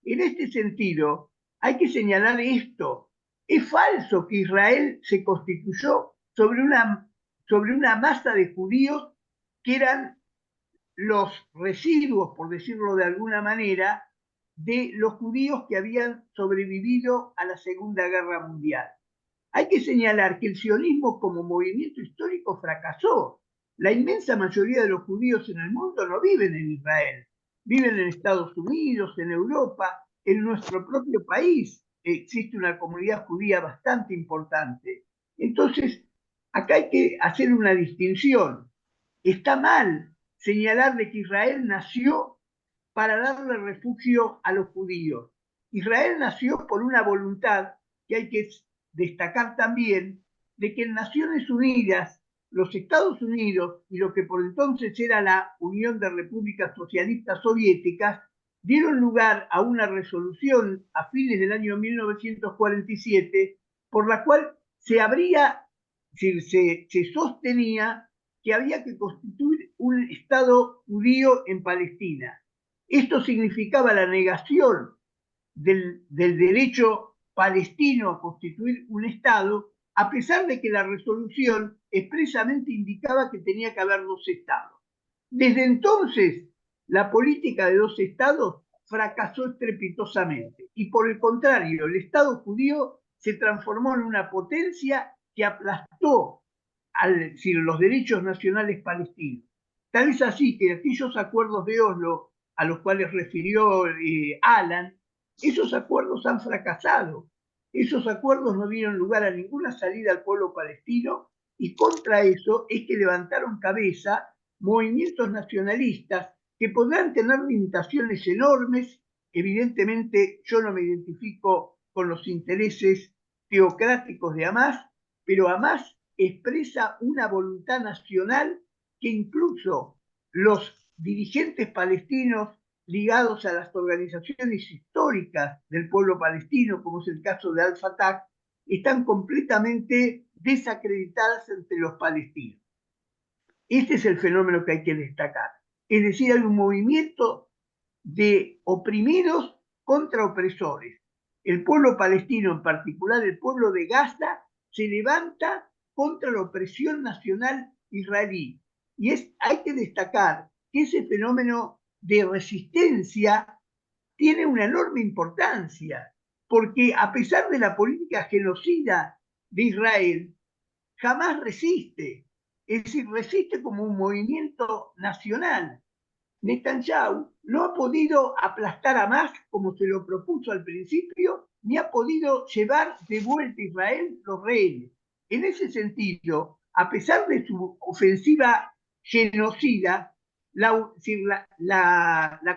En este sentido, hay que señalar esto. Es falso que Israel se constituyó sobre una masa de judíos que eran los residuos, por decirlo de alguna manera, de los judíos que habían sobrevivido a la Segunda Guerra Mundial. Hay que señalar que el sionismo como movimiento histórico fracasó. La inmensa mayoría de los judíos en el mundo no viven en Israel, viven en Estados Unidos, en Europa, en nuestro propio país. Existe una comunidad judía bastante importante. Entonces, acá hay que hacer una distinción. Está mal señalar de que Israel nació para darle refugio a los judíos. Israel nació por una voluntad que hay que destacar también, de que en Naciones Unidas, los Estados Unidos y lo que por entonces era la Unión de Repúblicas Socialistas Soviéticas, dieron lugar a una resolución a fines del año 1947, por la cual se sostenía que había que constituir un Estado judío en Palestina. Esto significaba la negación del derecho palestino a constituir un Estado, a pesar de que la resolución expresamente indicaba que tenía que haber 2 Estados. Desde entonces, la política de 2 Estados fracasó estrepitosamente y, por el contrario, el Estado judío se transformó en una potencia que aplastó los derechos nacionales palestinos. Tal es así que aquellos acuerdos de Oslo a los cuales refirió Alan, esos acuerdos han fracasado. Esos acuerdos no dieron lugar a ninguna salida al pueblo palestino, y contra eso es que levantaron cabeza movimientos nacionalistas que podrán tener limitaciones enormes. Evidentemente yo no me identifico con los intereses teocráticos de Hamás, pero Hamás expresa una voluntad nacional que incluso los dirigentes palestinos ligados a las organizaciones históricas del pueblo palestino, como es el caso de Al-Fatah, están completamente desacreditadas entre los palestinos. Este es el fenómeno que hay que destacar. Es decir, hay un movimiento de oprimidos contra opresores. El pueblo palestino, en particular el pueblo de Gaza, se levanta contra la opresión nacional israelí. Y hay que destacar que ese fenómeno de resistencia tiene una enorme importancia, porque a pesar de la política genocida de Israel, jamás resiste. Es decir, resiste como un movimiento nacional. Netanyahu no ha podido aplastar a Hamás como se lo propuso al principio, ni ha podido llevar de vuelta a Israel los rehenes. En ese sentido, a pesar de su ofensiva genocida, la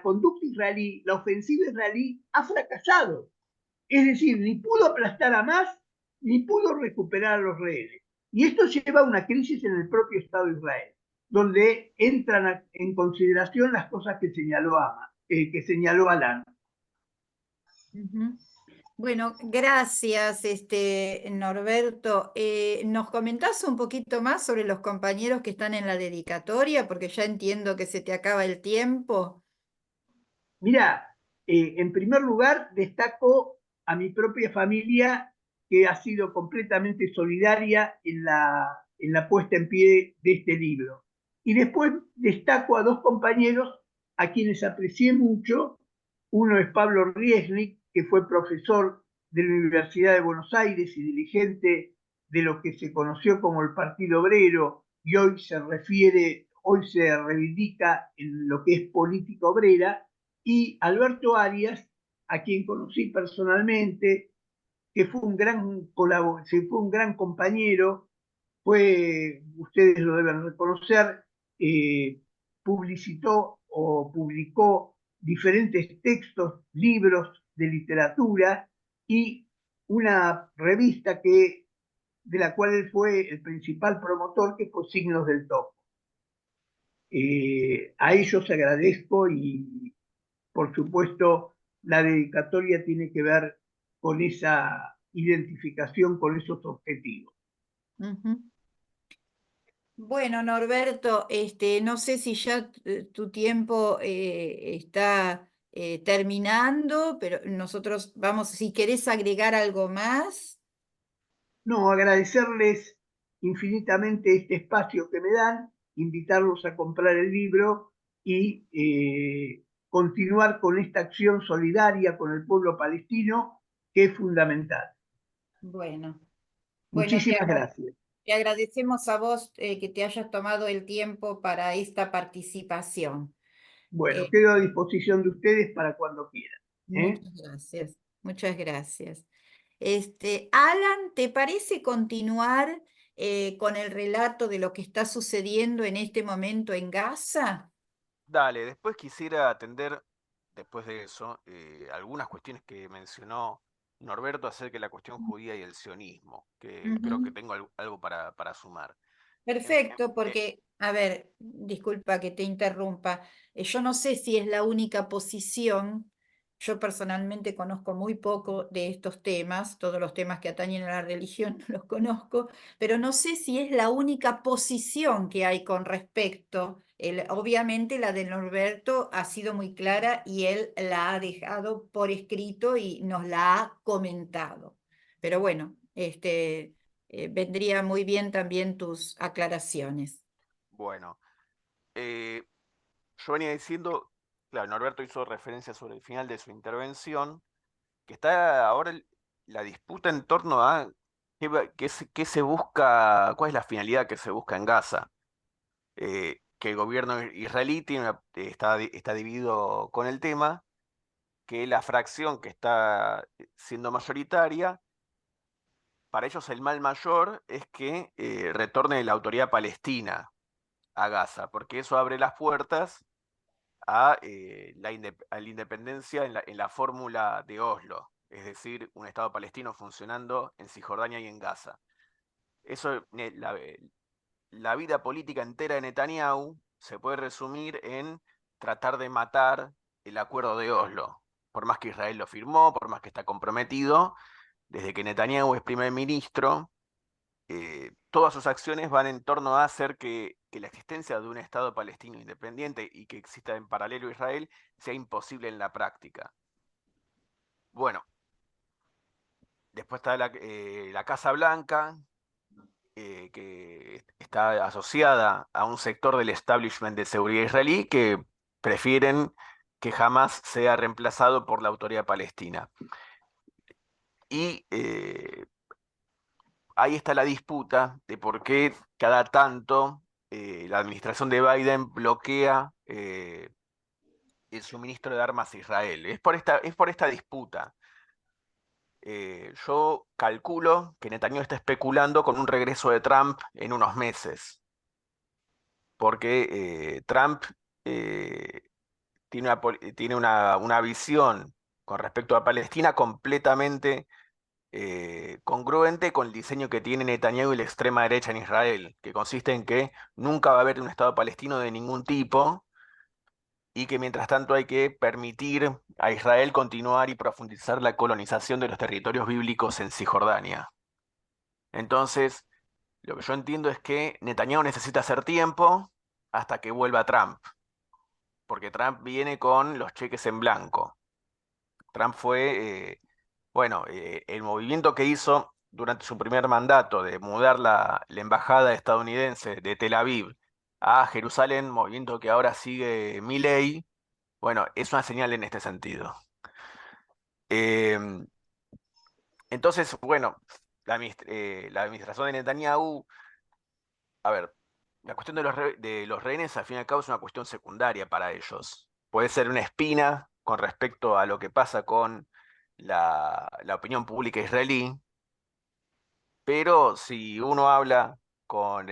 conducta israelí, la ofensiva israelí ha fracasado. Es decir, ni pudo aplastar a Hamás, ni pudo recuperar a los rehenes. Y esto lleva a una crisis en el propio Estado de Israel, donde entran en consideración las cosas que señaló Alan. Bueno, gracias, Norberto. ¿Nos comentás un poquito más sobre los compañeros que están en la dedicatoria? Porque ya entiendo que se te acaba el tiempo. Mira, en primer lugar, destaco a mi propia familia, que ha sido completamente solidaria en la puesta en pie de este libro. Y después destaco a 2 compañeros a quienes aprecié mucho. Uno es Pablo Riesnik, que fue profesor de la Universidad de Buenos Aires y dirigente de lo que se conoció como el Partido Obrero, y hoy se reivindica en lo que es política obrera, y Alberto Arias, a quien conocí personalmente, que fue un gran compañero, ustedes lo deben reconocer, publicitó o publicó diferentes textos, libros de literatura y una revista de la cual él fue el principal promotor, que fue Signos del Topo. A ellos agradezco y por supuesto, la dedicatoria tiene que ver con esa identificación, con esos objetivos. Ujú. Bueno, Norberto, no sé si ya tu tiempo está terminando, pero nosotros vamos, si querés agregar algo más. No, agradecerles infinitamente este espacio que me dan, invitarlos a comprar el libro y continuar con esta acción solidaria con el pueblo palestino, que es fundamental. Bueno, bueno, Muchísimas gracias. te agradecemos a vos que te hayas tomado el tiempo para esta participación. Bueno, Eh, quedo a disposición de ustedes para cuando quieran. ¿Eh? Muchas gracias, muchas gracias. Alan, ¿te parece continuar con el relato de lo que está sucediendo en este momento en Gaza? Dale, después quisiera atender, después de eso, algunas cuestiones que mencionó Norberto acerca de la cuestión judía y el sionismo, que creo que Ujú. tengo algo para sumar. En- en- Perfecto, eh, porque, a ver, disculpa que te interrumpa, yo no sé si es la única posición, yo personalmente conozco muy poco de estos temas, todos los temas que atañen a la religión no los conozco, pero no sé si es la única posición que hay con respecto. Obviamente la de Norberto ha sido muy clara y él la ha dejado por escrito y nos la ha comentado. Pero bueno, vendría muy bien también tus aclaraciones. bueno, eh, yo venía diciendo, claro, Norberto hizo referencia sobre el final de su intervención, que está ahora la disputa en torno a qué se busca, cuál es la finalidad que se busca en Gaza. Que el gobierno israelí está dividido con el tema, que la fracción que está siendo mayoritaria, para ellos el mal mayor es que retorne la autoridad palestina a Gaza, porque eso abre las puertas a la independencia en la fórmula de Oslo, es decir, un Estado palestino funcionando en Cisjordania y en Gaza. Eso, la vida política entera de Netanyahu se puede resumir en tratar de matar el acuerdo de Oslo. Por más que Israel lo firmó, por más que está comprometido, desde que Netanyahu es primer ministro, todas sus acciones van en torno a hacer que la existencia de un Estado palestino independiente y que exista en paralelo a Israel sea imposible en la práctica. Bueno, después está la Casa Blanca, que está asociada a un sector del establishment de seguridad israelí que prefieren que jamás sea reemplazado por la autoridad palestina. Y ahí está la disputa de por qué cada tanto la administración de Biden bloquea el suministro de armas a Israel. Es por esta disputa. Yo calculo que Netanyahu está especulando con un regreso de Trump en unos meses, porque Trump eh, tiene una visión con respecto a Palestina completamente congruente con el diseño que tiene Netanyahu y la extrema derecha en Israel, que consiste en que nunca va a haber un Estado palestino de ningún tipo y que mientras tanto hay que permitir a Israel continuar y profundizar la colonización de los territorios bíblicos en Cisjordania. Entonces, lo que yo entiendo es que Netanyahu necesita hacer tiempo hasta que vuelva Trump, porque Trump viene con los cheques en blanco. Trump fue, bueno, el movimiento que hizo durante su primer mandato de mudar la embajada estadounidense de Tel Aviv a Jerusalén, movimiento que ahora sigue Milei, bueno, es una señal en este sentido. Em, entonces, bueno, la administración de Netanyahu, a ver, la cuestión de los rehenes al fin y al cabo es una cuestión secundaria para ellos. Puede ser una espina con respecto a lo que pasa con la opinión pública israelí, pero si uno habla con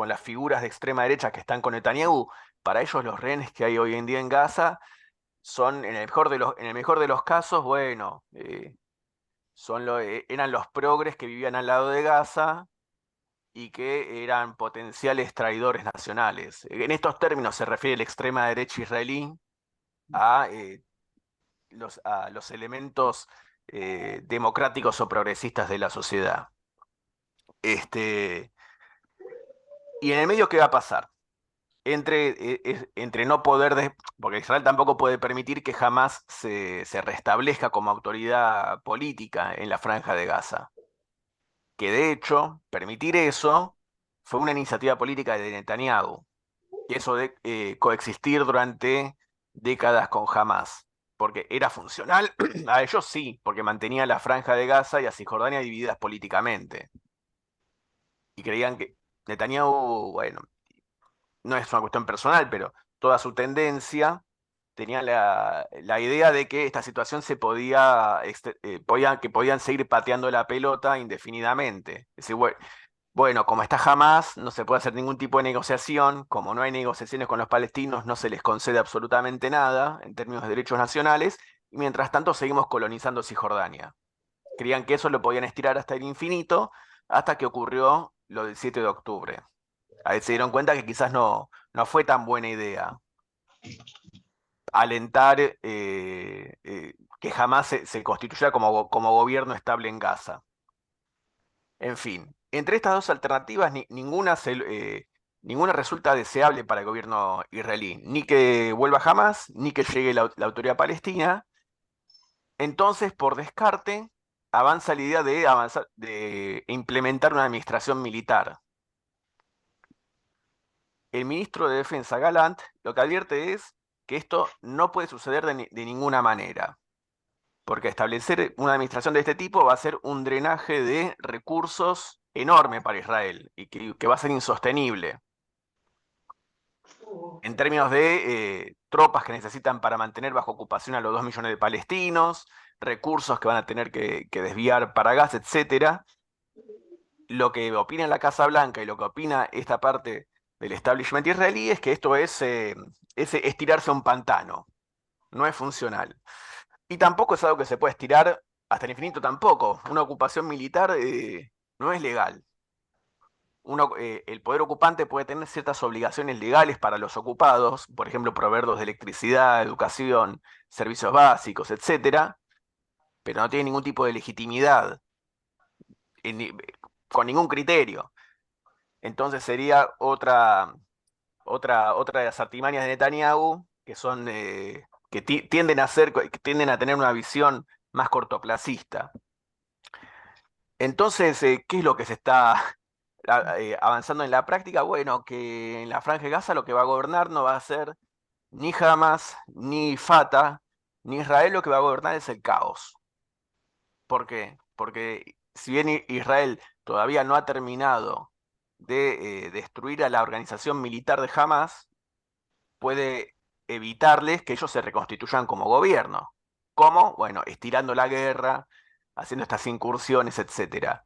las figuras de extrema derecha que están con Netanyahu, para ellos los rehenes que hay hoy en día en Gaza son, en el mejor de los casos, bueno, eran los progres que vivían al lado de Gaza y que eran potenciales traidores nacionales. En estos términos se refiere la extrema derecha israelí, a los elementos democráticos o progresistas de la sociedad. Y en el medio, ¿qué va a pasar? Entre no poder, porque Israel tampoco puede permitir que jamás se restablezca como autoridad política en la Franja de Gaza. Que de hecho, permitir eso fue una iniciativa política de Netanyahu, y eso de coexistir durante décadas con Hamas, porque era funcional a ellos sí, porque mantenía la Franja de Gaza y a Cisjordania divididas políticamente. Y creían que Netanyahu, bueno, no es una cuestión personal, pero toda su tendencia tenía la idea de que esta situación se que podían seguir pateando la pelota indefinidamente. Es decir, bueno, como está Hamas, no se puede hacer ningún tipo de negociación. Como no hay negociaciones con los palestinos, no se les concede absolutamente nada en términos de derechos nacionales. Y mientras tanto, seguimos colonizando Cisjordania. Creían que eso lo podían estirar hasta el infinito, hasta que ocurrió lo del 7 de octubre. Ahí se dieron cuenta que quizás no fue tan buena idea alentar que Hamas se constituyera como gobierno estable en Gaza. En fin, entre estas dos alternativas, ninguna resulta deseable para el gobierno israelí, ni que vuelva Hamas, ni que llegue la autoridad palestina. Entonces, por descarte, avanza la idea de implementar una administración militar. El ministro de Defensa, Gallant, lo que advierte es que esto no puede suceder de ninguna manera, porque establecer una administración de este tipo va a ser un drenaje de recursos enorme para Israel y que va a ser insostenible en términos de tropas que necesitan para mantener bajo ocupación a los 2 millones de palestinos, recursos que van a tener que desviar para Gaza, etc. Lo que opina la Casa Blanca y lo que opina esta parte del establishment israelí es que esto es tirarse a un pantano, no es funcional. Y tampoco es algo que se puede estirar hasta el infinito tampoco. Una ocupación militar no es legal. El poder ocupante puede tener ciertas obligaciones legales para los ocupados, por ejemplo, proveerlos de electricidad, educación, servicios básicos, etc., pero no tiene ningún tipo de legitimidad con ningún criterio. Entonces sería otra de las artimañas de Netanyahu, que son que tienden a tener una visión más cortoplacista. Entonces, ¿qué es lo que se está avanzando en la práctica? Bueno, que en la Franja de Gaza lo que va a gobernar no va a ser ni Hamas, ni Fatah, ni Israel. Lo que va a gobernar es el caos. ¿Por qué? Porque si bien Israel todavía no ha terminado de destruir a la organización militar de Hamas, puede evitarles que ellos se reconstituyan como gobierno. ¿Cómo? Bueno, estirando la guerra, haciendo estas incursiones, etc.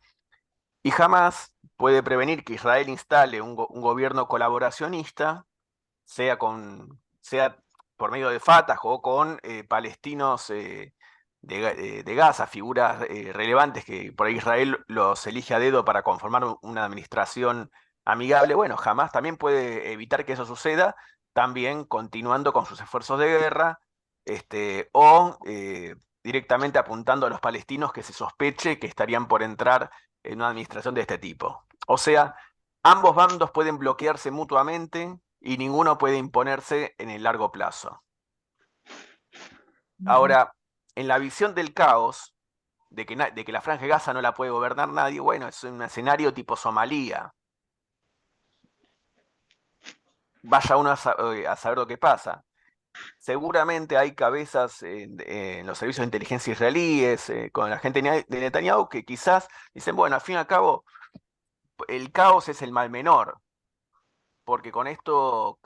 Y jamás puede prevenir que Israel instale un gobierno colaboracionista, sea por medio de Fatah o con palestinos de Gaza, figuras relevantes que por ahí Israel los elige a dedo para conformar una administración amigable. Bueno, jamás también puede evitar que eso suceda, también continuando con sus esfuerzos de guerra, o directamente apuntando a los palestinos que se sospeche que estarían por entrar en una administración de este tipo. O sea, ambos bandos pueden bloquearse mutuamente y ninguno puede imponerse en el largo plazo. Ahora, en la visión del caos, de que la Franja de Gaza no la puede gobernar nadie, bueno, es un escenario tipo Somalia. Vaya uno a saber lo que pasa. Seguramente hay cabezas en los servicios de inteligencia israelíes, con la gente de Netanyahu, que quizás dicen, bueno, al fin y al cabo, el caos es el mal menor, porque con esto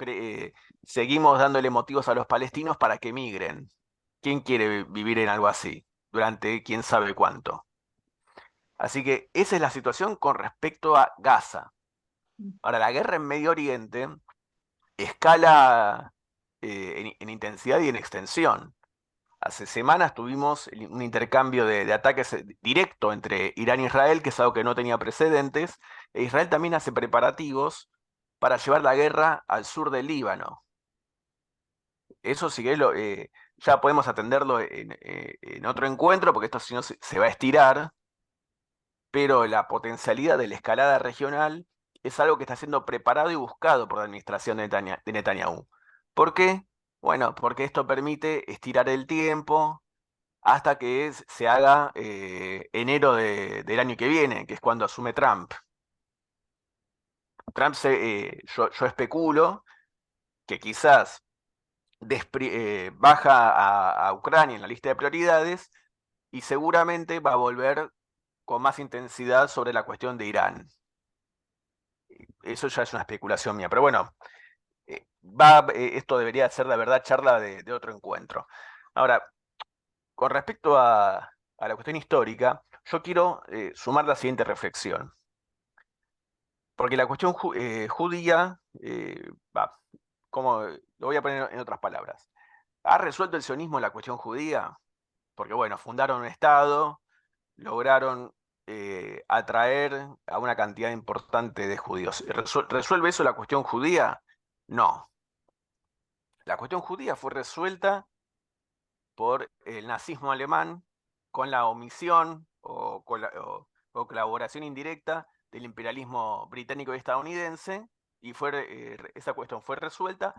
seguimos dándole motivos a los palestinos para que migren. ¿Quién quiere vivir en algo así durante quién sabe cuánto? Así que esa es la situación con respecto a Gaza. Ahora, la guerra en Medio Oriente escala en intensidad y en extensión. Hace semanas tuvimos un intercambio de ataques directo entre Irán e Israel, que es algo que no tenía precedentes, e Israel también hace preparativos para llevar la guerra al sur del Líbano. eso si querés, ya podemos atenderlo en otro encuentro, porque esto si no se va a estirar, pero la potencialidad de la escalada regional es algo que está siendo preparado y buscado por la administración de Netanyahu. ¿Por qué? Bueno, porque esto permite estirar el tiempo hasta que se haga enero del año que viene, que es cuando asume Trump. Trump, yo especulo que quizás baja a Ucrania en la lista de prioridades y seguramente va a volver con más intensidad sobre la cuestión de Irán. Eso ya es una especulación mía, pero bueno, esto debería ser la verdad charla de otro encuentro. Ahora, con respecto a la cuestión histórica, yo quiero sumar la siguiente reflexión. Porque la cuestión judía, lo voy a poner en otras palabras. ¿Ha resuelto el sionismo la cuestión judía? Porque bueno, fundaron un Estado, lograron atraer a una cantidad importante de judíos. ¿Resuelve eso la cuestión judía? No. La cuestión judía fue resuelta por el nazismo alemán con la omisión o colaboración indirecta del imperialismo británico y estadounidense, y esa cuestión fue resuelta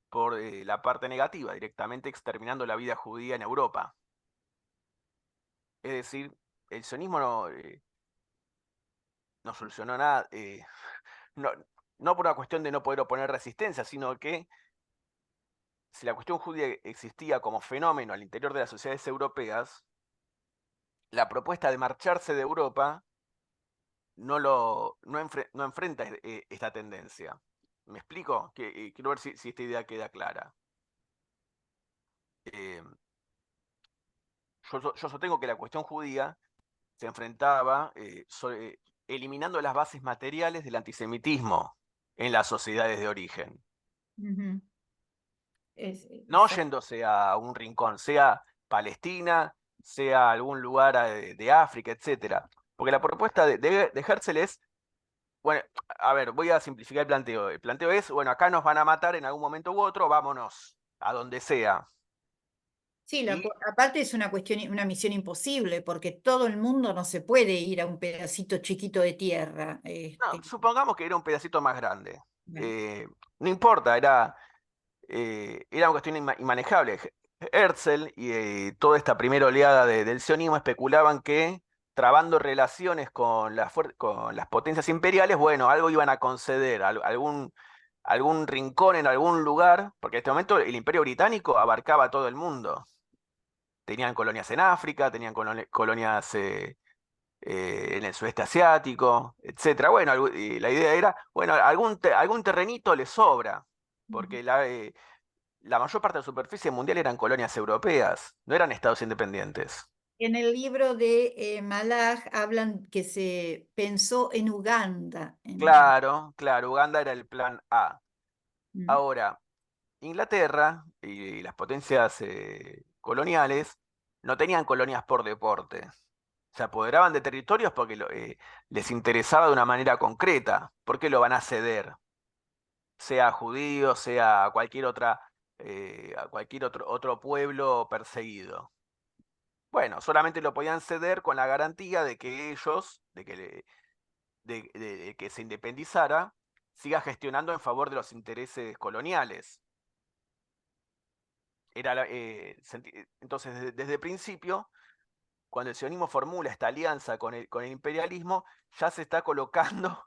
por la parte negativa, directamente exterminando la vida judía en Europa. Es decir, el sionismo no solucionó nada, no por una cuestión de no poder oponer resistencia, sino que si la cuestión judía existía como fenómeno al interior de las sociedades europeas, la propuesta de marcharse de Europa no enfrenta esta tendencia. ¿Me explico? Quiero ver si esta idea queda clara. Eh, yo sostengo que la cuestión judía se enfrentaba eliminando las bases materiales del antisemitismo en las sociedades de origen. Ujú. No yéndose a un rincón, sea Palestina, sea algún lugar de África, etc. Porque la propuesta de Herzl es, bueno, a ver, voy a simplificar el planteo. El planteo es, bueno, acá nos van a matar en algún momento u otro, vámonos, a donde sea. Sí, Y aparte es una cuestión, una misión imposible, porque todo el mundo no se puede ir a un pedacito chiquito de tierra. no, supongamos que era un pedacito más grande. Bueno. No importa, era una cuestión inmanejable. Herzl y toda esta primera oleada del sionismo especulaban que trabando relaciones con con las potencias imperiales, bueno, algo iban a conceder, algún rincón en algún lugar, porque en este momento el Imperio Británico abarcaba todo el mundo. Tenían colonias en África, tenían colonias en el sudeste asiático, etcétera. Bueno, la idea era, bueno, algún terrenito le sobra, porque la mayor parte de la superficie mundial eran colonias europeas, no eran estados independientes. En el libro de Malach hablan que se pensó en Uganda. Claro, Uganda era el plan A. Mm. Ahora, Inglaterra y las potencias coloniales no tenían colonias por deporte. Se apoderaban de territorios porque les interesaba de una manera concreta. ¿Por qué lo van a ceder? Sea judío, sea a cualquier otro pueblo perseguido. Bueno, solamente lo podían ceder con la garantía de que ellos, de que se independizara, siga gestionando en favor de los intereses coloniales. Entonces, desde el principio, cuando el sionismo formula esta alianza con el imperialismo, ya se está colocando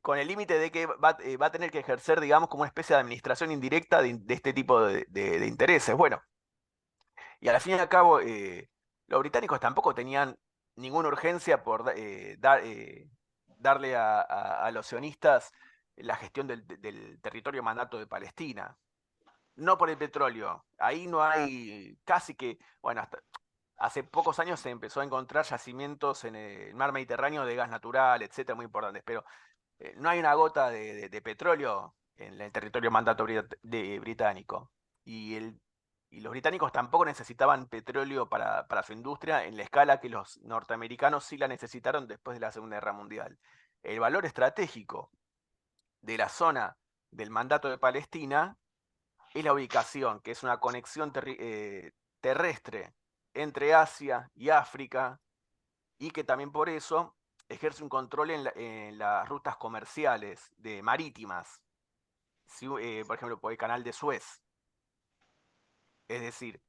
con el límite de que va a tener que ejercer, digamos, como una especie de administración indirecta de este tipo de intereses. Bueno, y al fin y al cabo, los británicos tampoco tenían ninguna urgencia por darle a los sionistas la gestión del territorio mandato de Palestina. No por el petróleo. Ahí no hay casi que, bueno, hasta hace pocos años se empezó a encontrar yacimientos en el mar Mediterráneo de gas natural, etcétera, muy importantes, pero no hay una gota de petróleo en el territorio mandato británico. Y los británicos tampoco necesitaban petróleo para su industria en la escala que los norteamericanos sí la necesitaron después de la Segunda Guerra Mundial. El valor estratégico de la zona del mandato de Palestina es la ubicación, que es una conexión terrestre entre Asia y África, y que también por eso ejerce un control en las rutas comerciales marítimas, por ejemplo, por el canal de Suez. Es decir,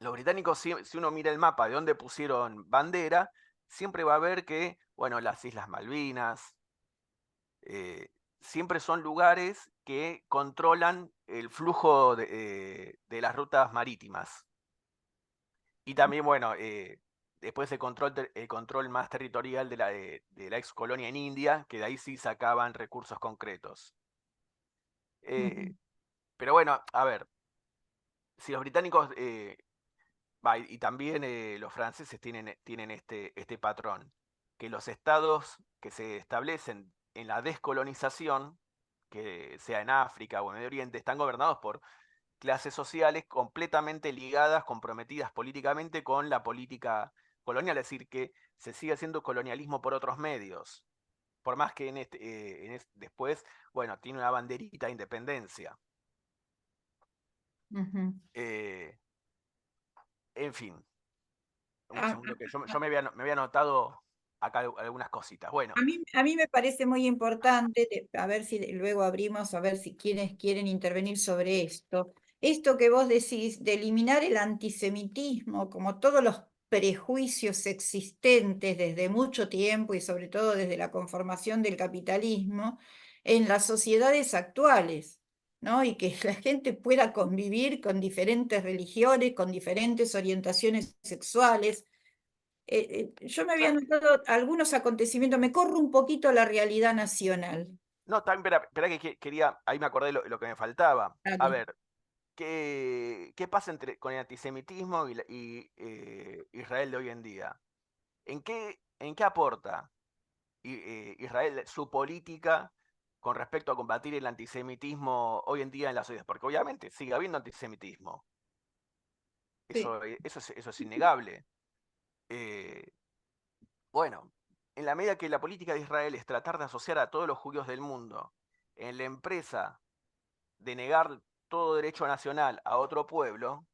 los británicos, si uno mira el mapa de dónde pusieron bandera, siempre va a ver que, bueno, las Islas Malvinas, siempre son lugares que controlan el flujo de las rutas marítimas. Y también, bueno, después el control más territorial de la ex colonia en India, que de ahí sí sacaban recursos concretos. Pero bueno, a ver, si los británicos, y también los franceses tienen este patrón, que los estados que se establecen en la descolonización, que sea en África o en Medio Oriente, están gobernados por clases sociales completamente ligadas, comprometidas políticamente con la política colonial, es decir, que se sigue haciendo colonialismo por otros medios, por más que después, bueno, tiene una banderita de independencia. Eh, en fin, un segundo que yo me había anotado acá algunas cositas. Bueno, A mí me parece muy importante, a ver si luego abrimos, a ver si quienes quieren intervenir sobre esto. Esto que vos decís de eliminar el antisemitismo, como todos los prejuicios existentes desde mucho tiempo y sobre todo desde la conformación del capitalismo en las sociedades actuales, ¿no? Y que la gente pueda convivir con diferentes religiones, con diferentes orientaciones sexuales. Yo me había notado algunos acontecimientos, me corro un poquito la realidad nacional. no, también, espera que quería, ahí me acordé lo que me faltaba. A Dale. ver, ¿qué pasa con el antisemitismo y Israel de hoy en día? ¿En qué aporta Israel su política con respecto a combatir el antisemitismo hoy en día en las sociedades? Porque obviamente sigue habiendo antisemitismo. Sí. Eso es innegable. Eh, bueno, en la medida que la política de Israel es tratar de asociar a todos los judíos del mundo en la empresa de negar todo derecho nacional a otro pueblo,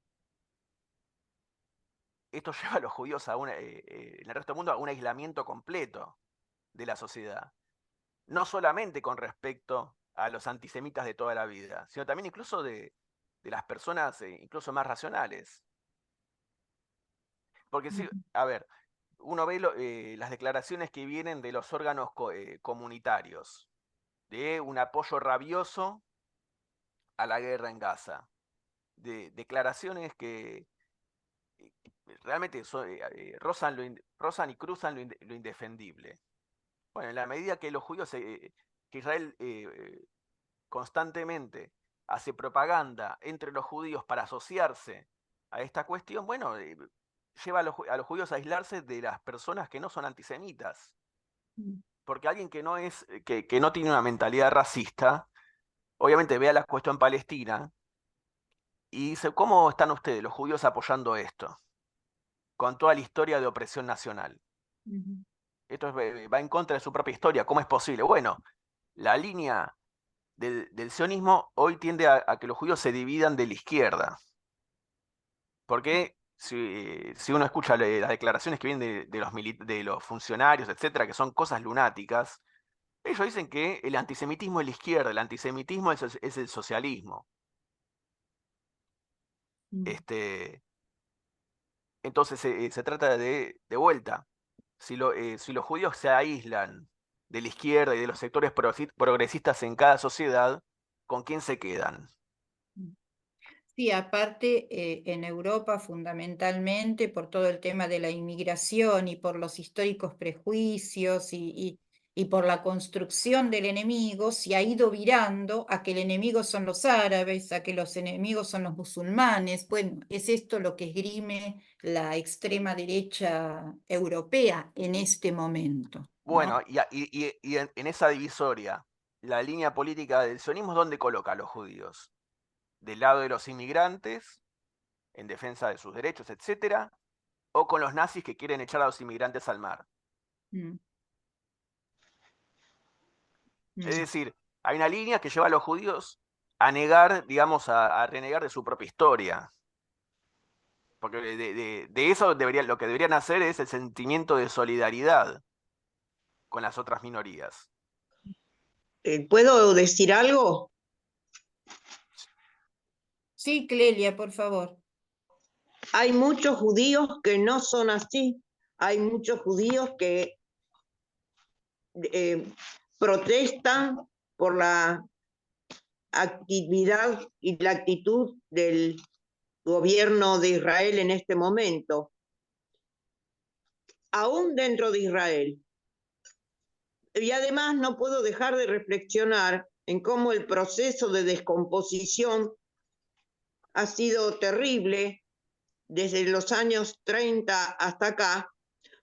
esto lleva a los judíos en el resto del mundo a un aislamiento completo de la sociedad. No solamente con respecto a los antisemitas de toda la vida, sino también incluso de las personas incluso más racionales. Porque sí, a ver, uno ve las declaraciones que vienen de los órganos comunitarios, de un apoyo rabioso a la guerra en Gaza, de declaraciones que realmente rozan y cruzan lo indefendible. Bueno, en la medida que los judíos, que Israel constantemente hace propaganda entre los judíos para asociarse a esta cuestión, bueno, lleva a los judíos a aislarse de las personas que no son antisemitas. Porque alguien que no tiene una mentalidad racista, obviamente ve a la cuestión palestina y dice, ¿cómo están ustedes, los judíos, apoyando esto? Con toda la historia de opresión nacional. Esto va en contra de su propia historia. ¿Cómo es posible? Bueno, la línea del sionismo hoy tiende a que los judíos se dividan de la izquierda. Porque si uno escucha las declaraciones que vienen de los funcionarios, etcétera, que son cosas lunáticas, ellos dicen que el antisemitismo es la izquierda, el antisemitismo es el socialismo. Entonces se trata de vuelta. Si los judíos se aíslan de la izquierda y de los sectores progresistas en cada sociedad, ¿con quién se quedan? Sí, aparte en Europa fundamentalmente por todo el tema de la inmigración y por los históricos prejuicios y por la construcción del enemigo, se ha ido virando a que el enemigo son los árabes, a que los enemigos son los musulmanes. Bueno, es esto lo que esgrime la extrema derecha europea en este momento, ¿no? Bueno, y en esa divisoria, la línea política del sionismo, ¿dónde coloca a los judíos? ¿Del lado de los inmigrantes, en defensa de sus derechos, etcétera? ¿O con los nazis que quieren echar a los inmigrantes al mar? Es decir, hay una línea que lleva a los judíos a negar, digamos, a renegar de su propia historia. Porque de eso lo que deberían hacer es el sentimiento de solidaridad con las otras minorías. ¿Puedo decir algo? Sí, Clelia, por favor. Hay muchos judíos que no son así. Hay muchos judíos que protestan por la actividad y la actitud del gobierno de Israel en este momento, aún dentro de Israel. Y además no puedo dejar de reflexionar en cómo el proceso de descomposición ha sido terrible desde los años 30 hasta acá,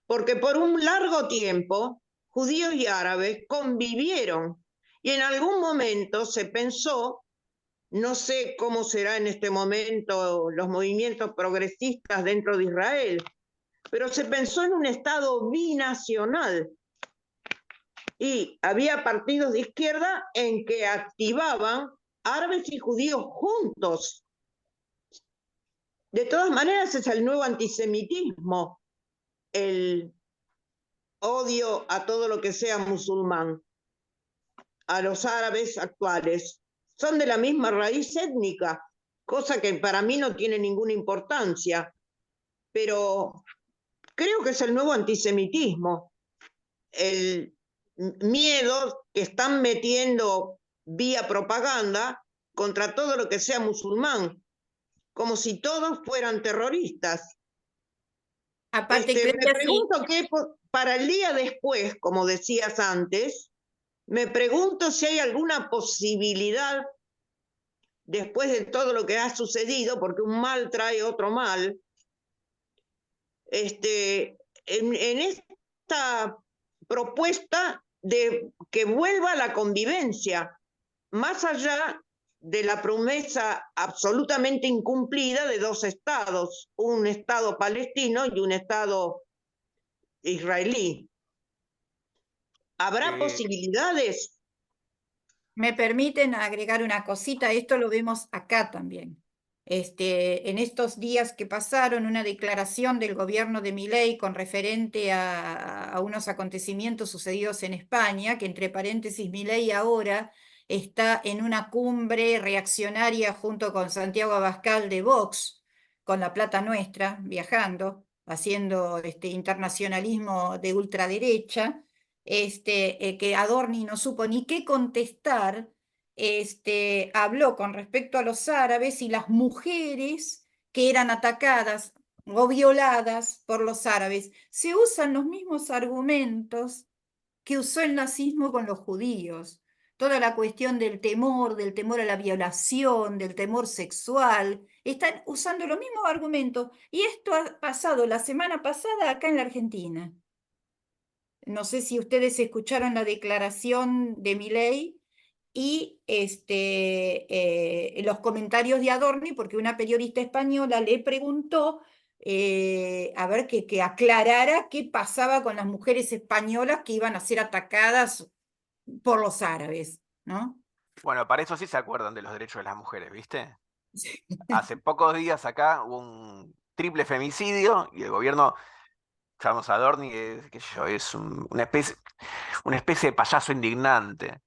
porque por un largo tiempo judíos y árabes convivieron y en algún momento se pensó, no sé cómo será en este momento los movimientos progresistas dentro de Israel, pero se pensó en un Estado binacional y había partidos de izquierda en que activaban árabes y judíos juntos. De todas maneras es el nuevo antisemitismo, el odio a todo lo que sea musulmán, a los árabes actuales. Son de la misma raíz étnica, cosa que para mí no tiene ninguna importancia, pero creo que es el nuevo antisemitismo, el miedo que están metiendo vía propaganda contra todo lo que sea musulmán, como si todos fueran terroristas. Aparte, Me Clelia, sí. pregunto qué para el día después, como decías antes, me pregunto si hay alguna posibilidad, después de todo lo que ha sucedido, porque un mal trae otro mal, en esta propuesta de que vuelva la convivencia, más allá de la promesa absolutamente incumplida de dos estados, un estado palestino y un estado israelí. ¿Habrá posibilidades? Me permiten agregar una cosita, esto lo vemos acá también. En estos días que pasaron, una declaración del gobierno de Milei con referente a unos acontecimientos sucedidos en España, que entre paréntesis Milei ahora está en una cumbre reaccionaria junto con Santiago Abascal de Vox, con La Plata Nuestra, viajando, haciendo internacionalismo de ultraderecha. Que Adorni no supo ni qué contestar, habló con respecto a los árabes y las mujeres que eran atacadas o violadas por los árabes. Se usan los mismos argumentos que usó el nazismo con los judíos. Toda la cuestión del temor a la violación, del temor sexual, están usando los mismos argumentos. Y esto ha pasado la semana pasada acá en la Argentina. No sé si ustedes escucharon la declaración de Milei y los comentarios de Adorni, porque una periodista española le preguntó a ver que aclarara qué pasaba con las mujeres españolas que iban a ser atacadas por los árabes, ¿no? Bueno, para eso sí se acuerdan de los derechos de las mujeres, ¿viste? Hace pocos días acá hubo un triple femicidio y el gobierno, llamamos a Adorni, qué sé yo, es una especie de payaso indignante.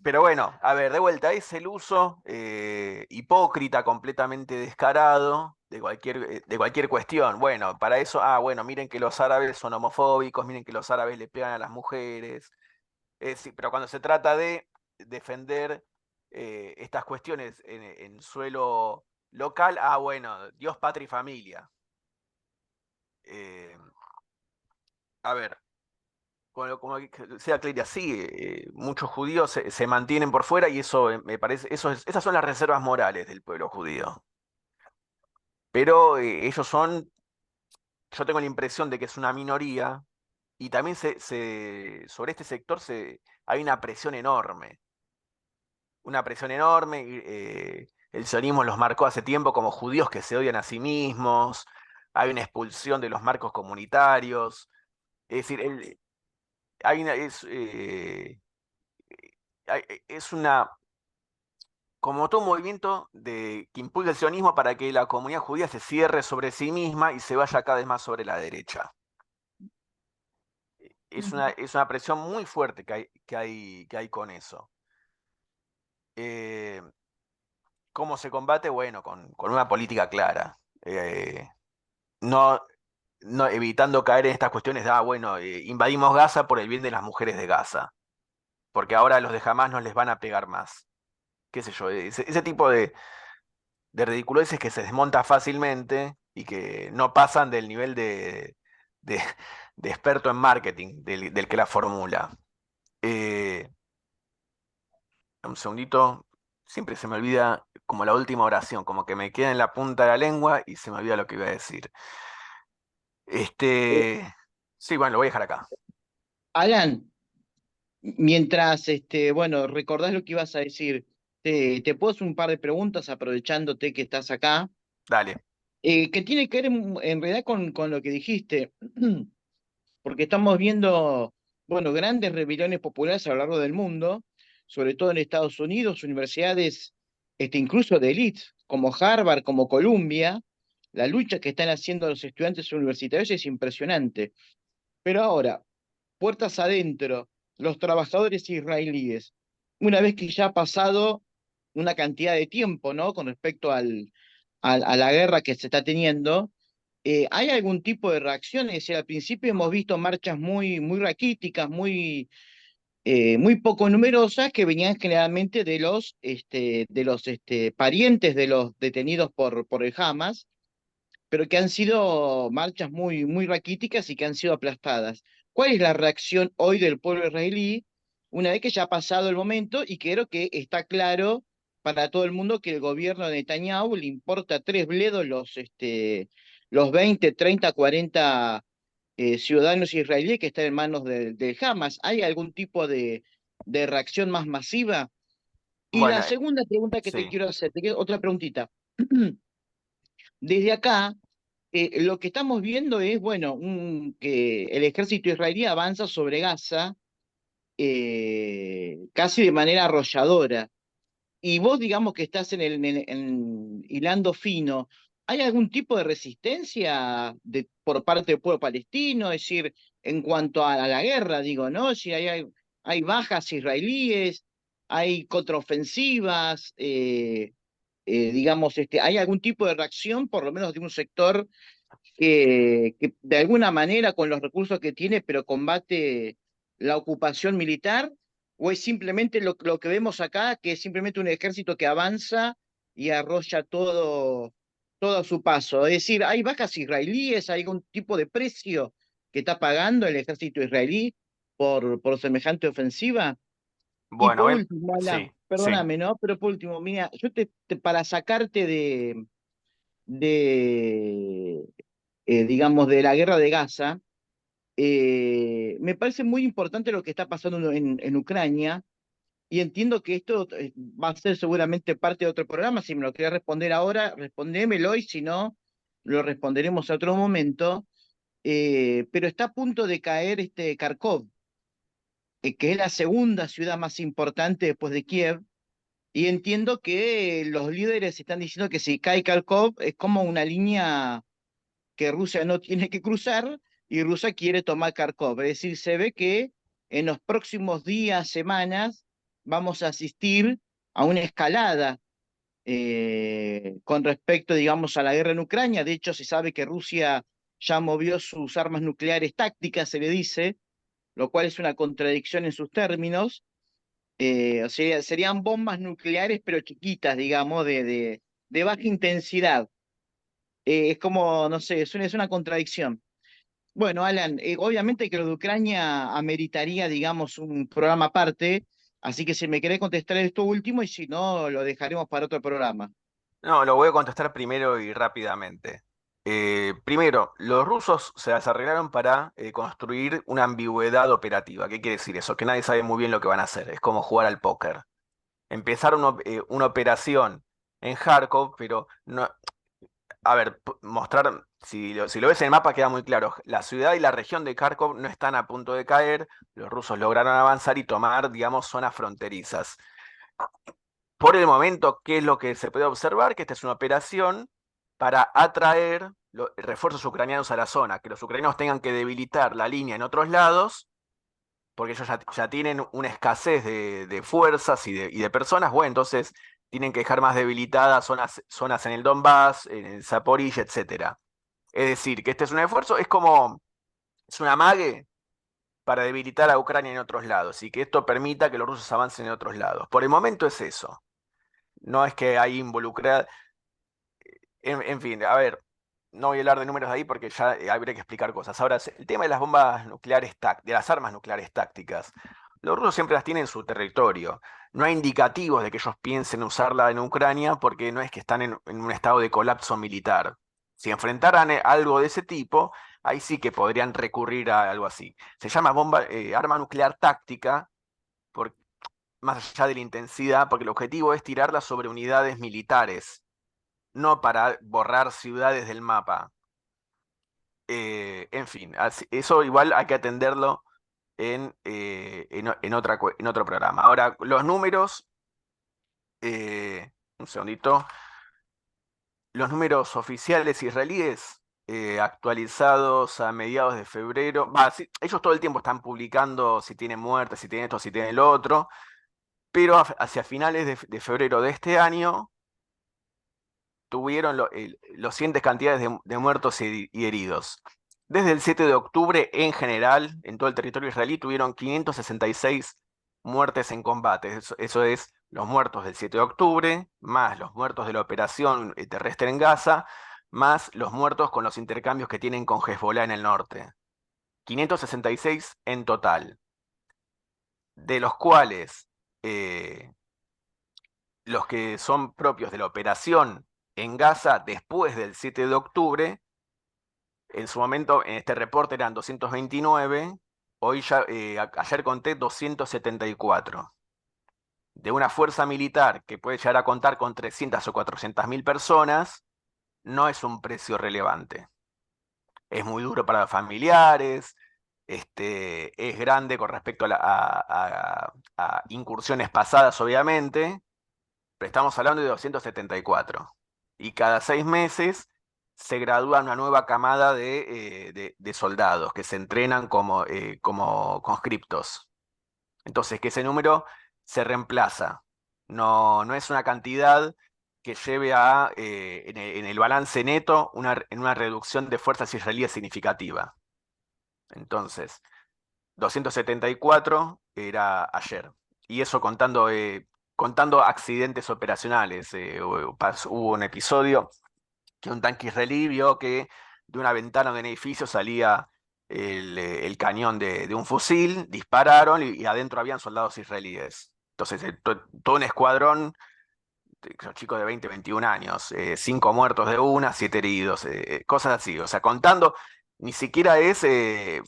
Pero bueno, a ver, de vuelta, es el uso hipócrita, completamente descarado de cualquier cuestión. Bueno, para eso, bueno, miren que los árabes son homofóbicos, miren que los árabes le pegan a las mujeres. Sí, pero cuando se trata de defender estas cuestiones en suelo local, bueno, Dios, patria y familia. Eh, a ver, como sea Clelia, sí, muchos judíos se mantienen por fuera y eso me parece, esas son las reservas morales del pueblo judío. Pero yo tengo la impresión de que es una minoría y también sobre este sector hay una presión enorme. Una presión enorme. El sionismo los marcó hace tiempo como judíos que se odian a sí mismos. Hay una expulsión de los marcos comunitarios. Es decir, hay una, es como todo movimiento que impulsa el sionismo para que la comunidad judía se cierre sobre sí misma y se vaya cada vez más sobre la derecha. Es una presión muy fuerte que hay con eso. Eh, ¿Cómo se combate? Bueno, con una política clara. No, no evitando caer en estas cuestiones de, bueno, invadimos Gaza por el bien de las mujeres de Gaza, porque ahora a los de Hamas no les van a pegar más. Qué sé yo, ese tipo de ridiculeces que se desmonta fácilmente y que no pasan del nivel de- de experto en marketing del que la formula. Eh, un segundito, siempre se me olvida como la última oración, como que me queda en la punta de la lengua y se me olvida lo que iba a decir. Eh, Sí, bueno, lo voy a dejar acá. Alan, mientras, bueno, recordás lo que ibas a decir, te puedo hacer un par de preguntas aprovechándote que estás acá, Dale. que tiene que ver en realidad con lo que dijiste, porque estamos viendo, bueno, grandes rebeliones populares a lo largo del mundo, sobre todo en Estados Unidos, universidades, incluso de élite, como Harvard, como Columbia, la lucha que están haciendo los estudiantes universitarios es impresionante. Pero ahora, puertas adentro, los trabajadores israelíes, una vez que ya ha pasado una cantidad de tiempo, ¿no? Con respecto a la guerra que se está teniendo, ¿hay algún tipo de reacción? Es decir, al principio hemos visto marchas muy raquíticas, muy poco numerosas, que venían generalmente de los parientes de los detenidos por el Hamas, pero que han sido marchas muy raquíticas y que han sido aplastadas. ¿Cuál es la reacción hoy del pueblo israelí una vez que ya ha pasado el momento y creo que está claro para todo el mundo que el gobierno de Netanyahu le importa tres bledos los 20, 30, 40 ciudadanos israelíes que están en manos del Hamas? ¿Hay algún tipo de reacción más masiva? Y la Bueno, segunda pregunta que te sí. quiero hacer, otra preguntita. Desde acá, lo que estamos viendo es, bueno, que el ejército israelí avanza sobre Gaza casi de manera arrolladora. Y vos, digamos que estás hilando fino, ¿hay algún tipo de resistencia por parte del pueblo palestino? Es decir, en cuanto a la guerra, digo, ¿no? Si hay bajas israelíes, hay contraofensivas, digamos, ¿hay algún tipo de reacción, por lo menos de un sector que de alguna manera con los recursos que tiene, pero combate la ocupación militar? ¿O es simplemente lo que vemos acá, que es simplemente un ejército que avanza y arrolla todo a su paso? Es decir, ¿hay bajas israelíes? ¿Hay algún tipo de precio que está pagando el ejército israelí por semejante ofensiva? Y Bueno, por último, Alan, sí, sí. perdóname, ¿no? Pero por último, mira, yo para sacarte de digamos, de la guerra de Gaza, me parece muy importante lo que está pasando en Ucrania y entiendo que esto va a ser seguramente parte de otro programa. Si me lo querés responder ahora, respondémelo y si no, lo responderemos a otro momento. Pero está a punto de caer Kharkov, que es la segunda ciudad más importante después de Kiev. Y entiendo que los líderes están diciendo que si cae Kharkov es como una línea que Rusia no tiene que cruzar y Rusia quiere tomar Kharkov. Es decir, se ve que en los próximos días, semanas, vamos a asistir a una escalada con respecto, digamos, a la guerra en Ucrania. De hecho, se sabe que Rusia ya movió sus armas nucleares tácticas, se le dice, lo cual es una contradicción en sus términos. O sea, serían bombas nucleares, pero chiquitas, digamos, de baja intensidad. Es como, no sé, es una contradicción. Bueno, Alan, obviamente que lo de Ucrania ameritaría, digamos, un programa aparte, así que si me querés contestar esto último y si no, lo dejaremos para otro programa. No, lo voy a contestar primero y rápidamente. Primero, los rusos se las arreglaron para construir una ambigüedad operativa. ¿Qué quiere decir eso? Que nadie sabe muy bien lo que van a hacer. Es como jugar al póker. Empezaron una operación en Kharkov, pero no, a ver, mostrar, si lo ves en el mapa queda muy claro, la ciudad y la región de Kharkov no están a punto de caer, los rusos lograron avanzar y tomar, digamos, zonas fronterizas. Por el momento, ¿qué es lo que se puede observar? Que esta es una operación para atraer refuerzos ucranianos a la zona, que los ucranianos tengan que debilitar la línea en otros lados, porque ellos ya tienen una escasez de fuerzas y de personas. Bueno, entonces tienen que dejar más debilitadas zonas en el Donbass, en el Zaporilla, etc. Es decir, que este es un esfuerzo, es un amague para debilitar a Ucrania en otros lados y que esto permita que los rusos avancen en otros lados. Por el momento es eso. No es que hay involucrada. En fin, a ver, no voy a hablar de números ahí porque ya habría que explicar cosas. Ahora, el tema de las bombas nucleares, de las armas nucleares tácticas. Los rusos siempre las tienen en su territorio. No hay indicativos de que ellos piensen usarla en Ucrania porque no es que están en un estado de colapso militar. Si enfrentaran algo de ese tipo, ahí sí que podrían recurrir a algo así. Se llama arma nuclear táctica, por, más allá de la intensidad, porque el objetivo es tirarla sobre unidades militares, no para borrar ciudades del mapa. En fin, eso igual hay que atenderlo en otro programa. Ahora, los números, un segundito, los números oficiales israelíes actualizados a mediados de febrero. Sí, ellos todo el tiempo están publicando si tienen muertes, si tienen esto, si tienen lo otro, pero hacia finales de febrero de este año tuvieron los siguientes cantidades de muertos y heridos. Desde el 7 de octubre, en general, en todo el territorio israelí, tuvieron 566 muertes en combate. Eso es los muertos del 7 de octubre, más los muertos de la operación terrestre en Gaza, más los muertos con los intercambios que tienen con Hezbollah en el norte. 566 en total, de los cuales los que son propios de la operación en Gaza después del 7 de octubre, en su momento en este reporte eran 229, hoy ya, ayer conté 274. De una fuerza militar que puede llegar a contar con 300 o 400 mil personas, no es un precio relevante. Es muy duro para los familiares, es grande con respecto a incursiones pasadas, obviamente, pero estamos hablando de 274. Y cada 6 meses se gradúa una nueva camada de soldados que se entrenan como conscriptos. Entonces, que ese número se reemplaza. No es una cantidad que lleve en el balance neto, en una reducción de fuerzas israelíes significativa. Entonces, 274 era ayer. Y eso contando accidentes operacionales. Hubo un episodio que un tanque israelí vio que de una ventana de un edificio salía el cañón de un fusil, dispararon y adentro habían soldados israelíes. Entonces, todo un escuadrón, chicos de 20, 21 años, 5 muertos de una, 7 heridos, cosas así. O sea, contando, ni siquiera es en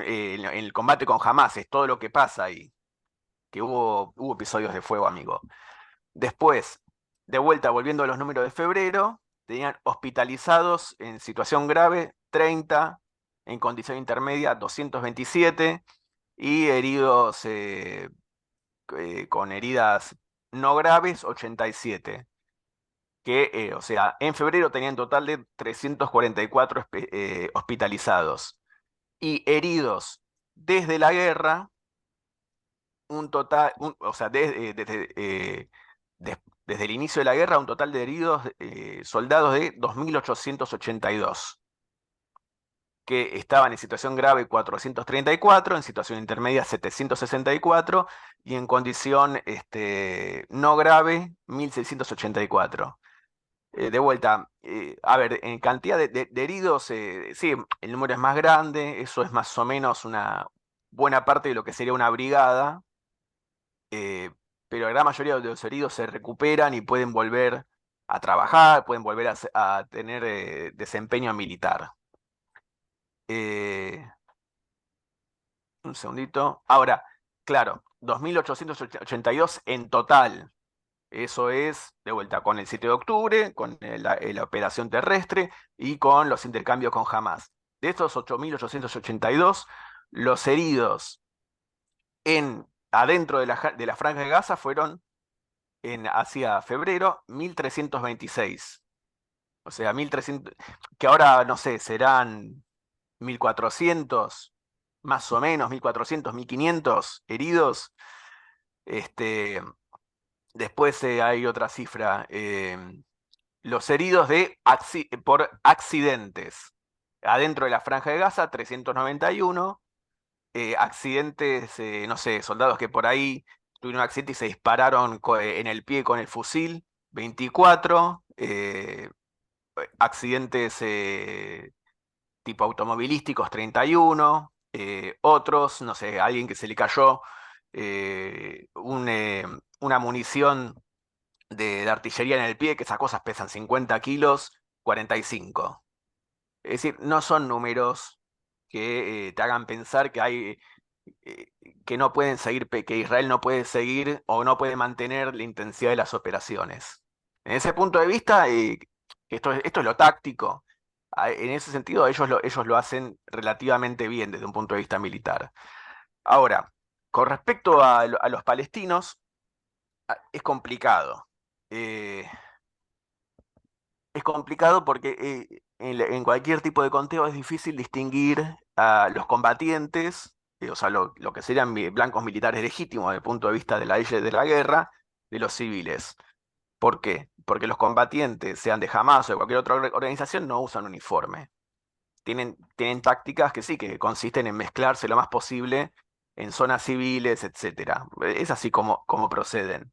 el combate con Hamas, es todo lo que pasa ahí, que hubo episodios de fuego, amigo. Después, de vuelta, volviendo a los números de febrero, tenían hospitalizados en situación grave 30, en condición intermedia 227 y heridos con heridas no graves 87. O sea, en febrero tenían total de 344 hospitalizados y heridos desde la guerra, un total, o sea, desde el inicio de la guerra, un total de heridos soldados de 2.882, que estaban en situación grave 434, en situación intermedia 764 y en condición no grave 1.684. De vuelta, a ver, en cantidad de heridos, sí, el número es más grande, eso es más o menos una buena parte de lo que sería una brigada, pero la gran mayoría de los heridos se recuperan y pueden volver a trabajar, pueden volver a tener desempeño militar. Un segundito. Ahora, claro, 2.882 en total. Eso es, de vuelta, con el 7 de octubre, con la operación terrestre y con los intercambios con Hamas. De estos 8.882, los heridos adentro de la Franja de Gaza fueron hacia febrero 1.326. O sea, 1.300, que ahora, no sé, serán 1.400, más o menos, 1.400, 1.500 heridos. Después hay otra cifra. Los heridos por accidentes. Adentro de la Franja de Gaza, 391. Accidentes, no sé, soldados que por ahí tuvieron un accidente y se dispararon en el pie con el fusil, 24. Accidentes tipo automovilísticos, 31. Otros, no sé, alguien que se le cayó una munición de artillería en el pie, que esas cosas pesan 50 kilos, 45. Es decir, no son números que te hagan pensar que eh, que no pueden seguir, que Israel no puede seguir o no puede mantener la intensidad de las operaciones. En ese punto de vista, esto es lo táctico. En ese sentido, ellos lo hacen relativamente bien desde un punto de vista militar. Ahora, con respecto a los palestinos, es complicado. Eh, es complicado porque en cualquier tipo de conteo es difícil distinguir a los combatientes, o sea, lo que serían blancos militares legítimos desde el punto de vista de la ley de la guerra, de los civiles. ¿Por qué? Porque los combatientes, sean de Hamas o de cualquier otra organización, no usan uniforme. Tienen tácticas que sí, que consisten en mezclarse lo más posible en zonas civiles, etcétera. Es así como proceden.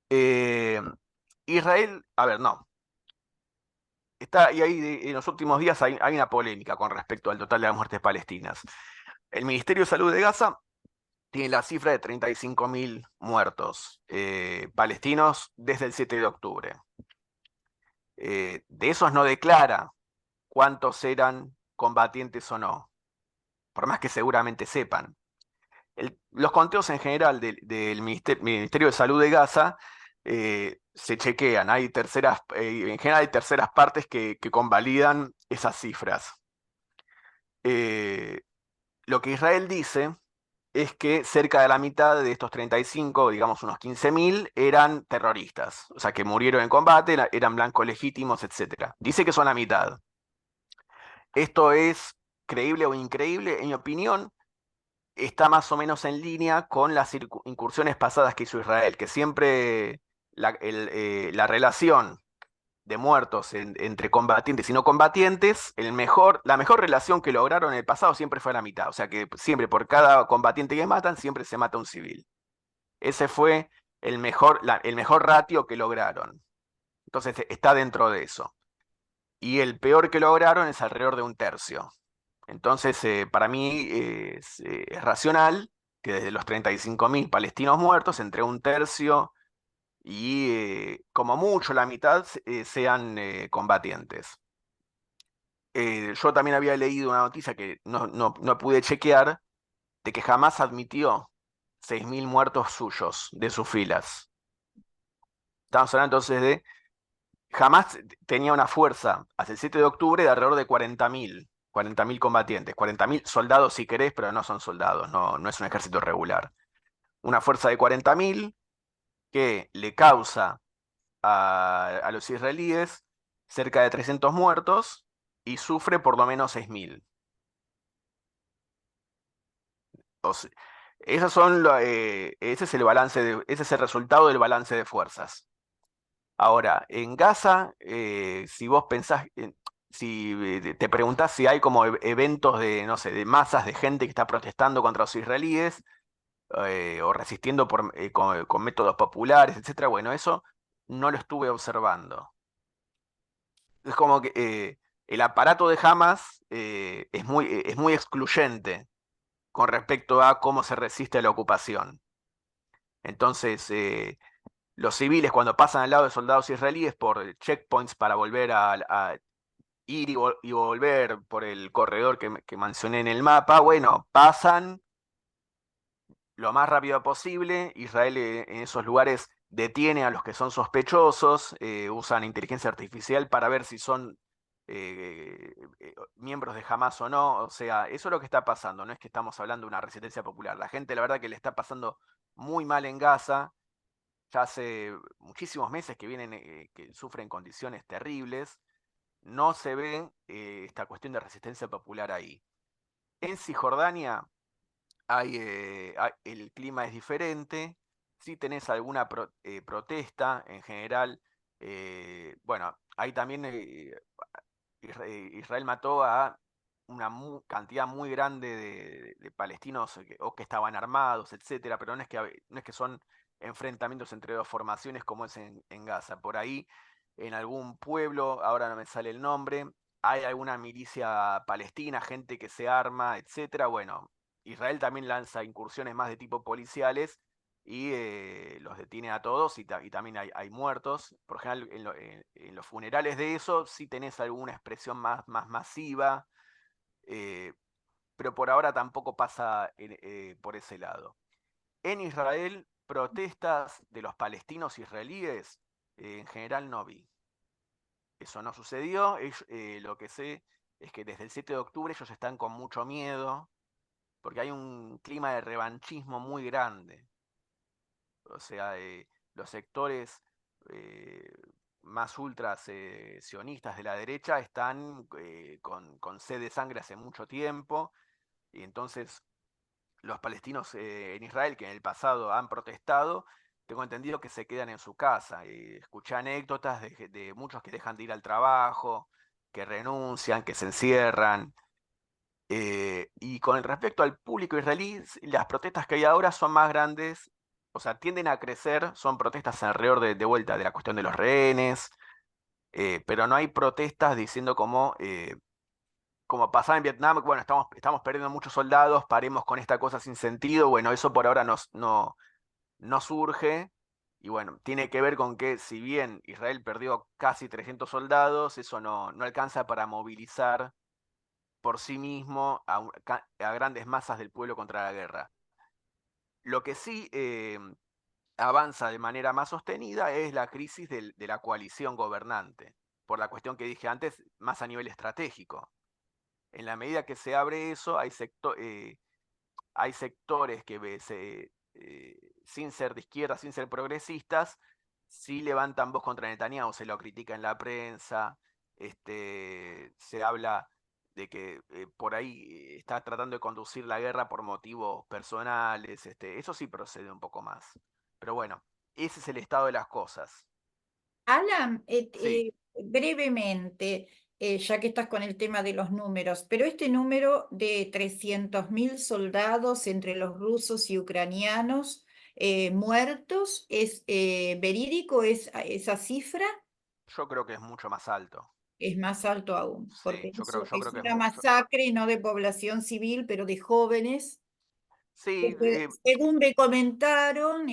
Eh, Israel, a ver, no. Y ahí en los últimos días hay una polémica con respecto al total de las muertes palestinas. El Ministerio de Salud de Gaza tiene la cifra de 35.000 muertos palestinos desde el 7 de octubre. De esos no declara cuántos eran combatientes o no, por más que seguramente sepan. Los conteos en general del Ministerio de Salud de Gaza se chequean. En general hay terceras partes que convalidan esas cifras. Eh, lo que Israel dice es que cerca de la mitad de estos 35, digamos unos 15.000, eran terroristas, o sea, que murieron en combate, eran blancos legítimos, etc. Dice que son la mitad. Esto es creíble o increíble, en mi opinión, está más o menos en línea con las incursiones pasadas que hizo Israel, que siempre la relación de muertos entre combatientes y no combatientes, la mejor relación que lograron en el pasado siempre fue la mitad. O sea que siempre por cada combatiente que matan, siempre se mata un civil. Ese fue el mejor ratio que lograron. Entonces está dentro de eso. Y el peor que lograron es alrededor de un tercio. Entonces, para mí es racional que desde los 35.000 palestinos muertos, entre un tercio y como mucho la mitad sean combatientes. Yo también había leído una noticia que no pude chequear, de que jamás admitió 6.000 muertos suyos de sus filas. Estamos hablando entonces de, jamás tenía una fuerza hasta el 7 de octubre de alrededor de 40.000 combatientes, 40.000 soldados si querés, pero no son soldados, no es un ejército regular. Una fuerza de 40.000 que le causa a los israelíes cerca de 300 muertos y sufre por lo menos 6.000. O sea, ese es el ese es el resultado del balance de fuerzas. Ahora, en Gaza, si vos pensás, si te preguntás si hay como eventos de, no sé, de masas de gente que está protestando contra los israelíes o resistiendo con métodos populares, etcétera, bueno, eso no lo estuve observando. Es como que el aparato de Hamas es muy excluyente con respecto a cómo se resiste a la ocupación. Entonces, los civiles cuando pasan al lado de soldados israelíes por checkpoints para volver a ir y volver por el corredor que mencioné en el mapa, bueno, pasan lo más rápido posible. Israel en esos lugares detiene a los que son sospechosos, usan inteligencia artificial para ver si son miembros de Hamas o no. O sea, eso es lo que está pasando, no es que estamos hablando de una resistencia popular. La gente, la verdad, que le está pasando muy mal en Gaza. Ya hace muchísimos meses que vienen, que sufren condiciones terribles. No se ve esta cuestión de resistencia popular ahí. En Cisjordania el clima es diferente. Si tenés alguna protesta, en general, bueno, hay también Israel mató a una cantidad muy grande de palestinos o que estaban armados, etcétera, pero no es que son enfrentamientos entre dos formaciones como es en Gaza. Por ahí, en algún pueblo, ahora no me sale el nombre, hay alguna milicia palestina, gente que se arma, etcétera. Bueno, Israel también lanza incursiones más de tipo policiales y los detiene a todos y también hay muertos. Por ejemplo, en los funerales de eso sí tenés alguna expresión más masiva, eh, pero por ahora tampoco pasa por ese lado. En Israel, protestas de los palestinos israelíes, en general no vi. Eso no sucedió. Lo que sé es que desde el 7 de octubre ellos están con mucho miedo, porque hay un clima de revanchismo muy grande. O sea, los sectores eh, más ultras sionistas de la derecha están con sed de sangre hace mucho tiempo, y entonces los palestinos en Israel, que en el pasado han protestado, tengo entendido que se quedan en su casa. Escuché anécdotas de muchos que dejan de ir al trabajo, que renuncian, que se encierran. Y con respecto al público israelí, las protestas que hay ahora son más grandes, o sea, tienden a crecer, son protestas alrededor de vuelta de la cuestión de los rehenes, pero no hay protestas diciendo como pasaba en Vietnam, bueno, estamos perdiendo muchos soldados, paremos con esta cosa sin sentido. Bueno, eso por ahora no surge, y bueno, tiene que ver con que si bien Israel perdió casi 300 soldados, eso no alcanza para movilizar por sí mismo a grandes masas del pueblo contra la guerra. Lo que sí avanza de manera más sostenida es la crisis de la coalición gobernante, por la cuestión que dije antes, más a nivel estratégico. En la medida que se abre eso, hay sectores que sin ser de izquierda, sin ser progresistas, sí levantan voz contra Netanyahu, se lo critica en la prensa, se habla de que por ahí está tratando de conducir la guerra por motivos personales, eso sí procede un poco más. Pero bueno, ese es el estado de las cosas. Alan, Sí, brevemente, ya que estás con el tema de los números, pero este número de 300.000 soldados entre los rusos y ucranianos muertos, ¿es verídico esa cifra? yo creo que es mucho más alto. Es más alto aún, Sí, porque yo creo es que es una mucho. masacre no de población civil, pero de jóvenes. Sí, Porque, según me comentaron,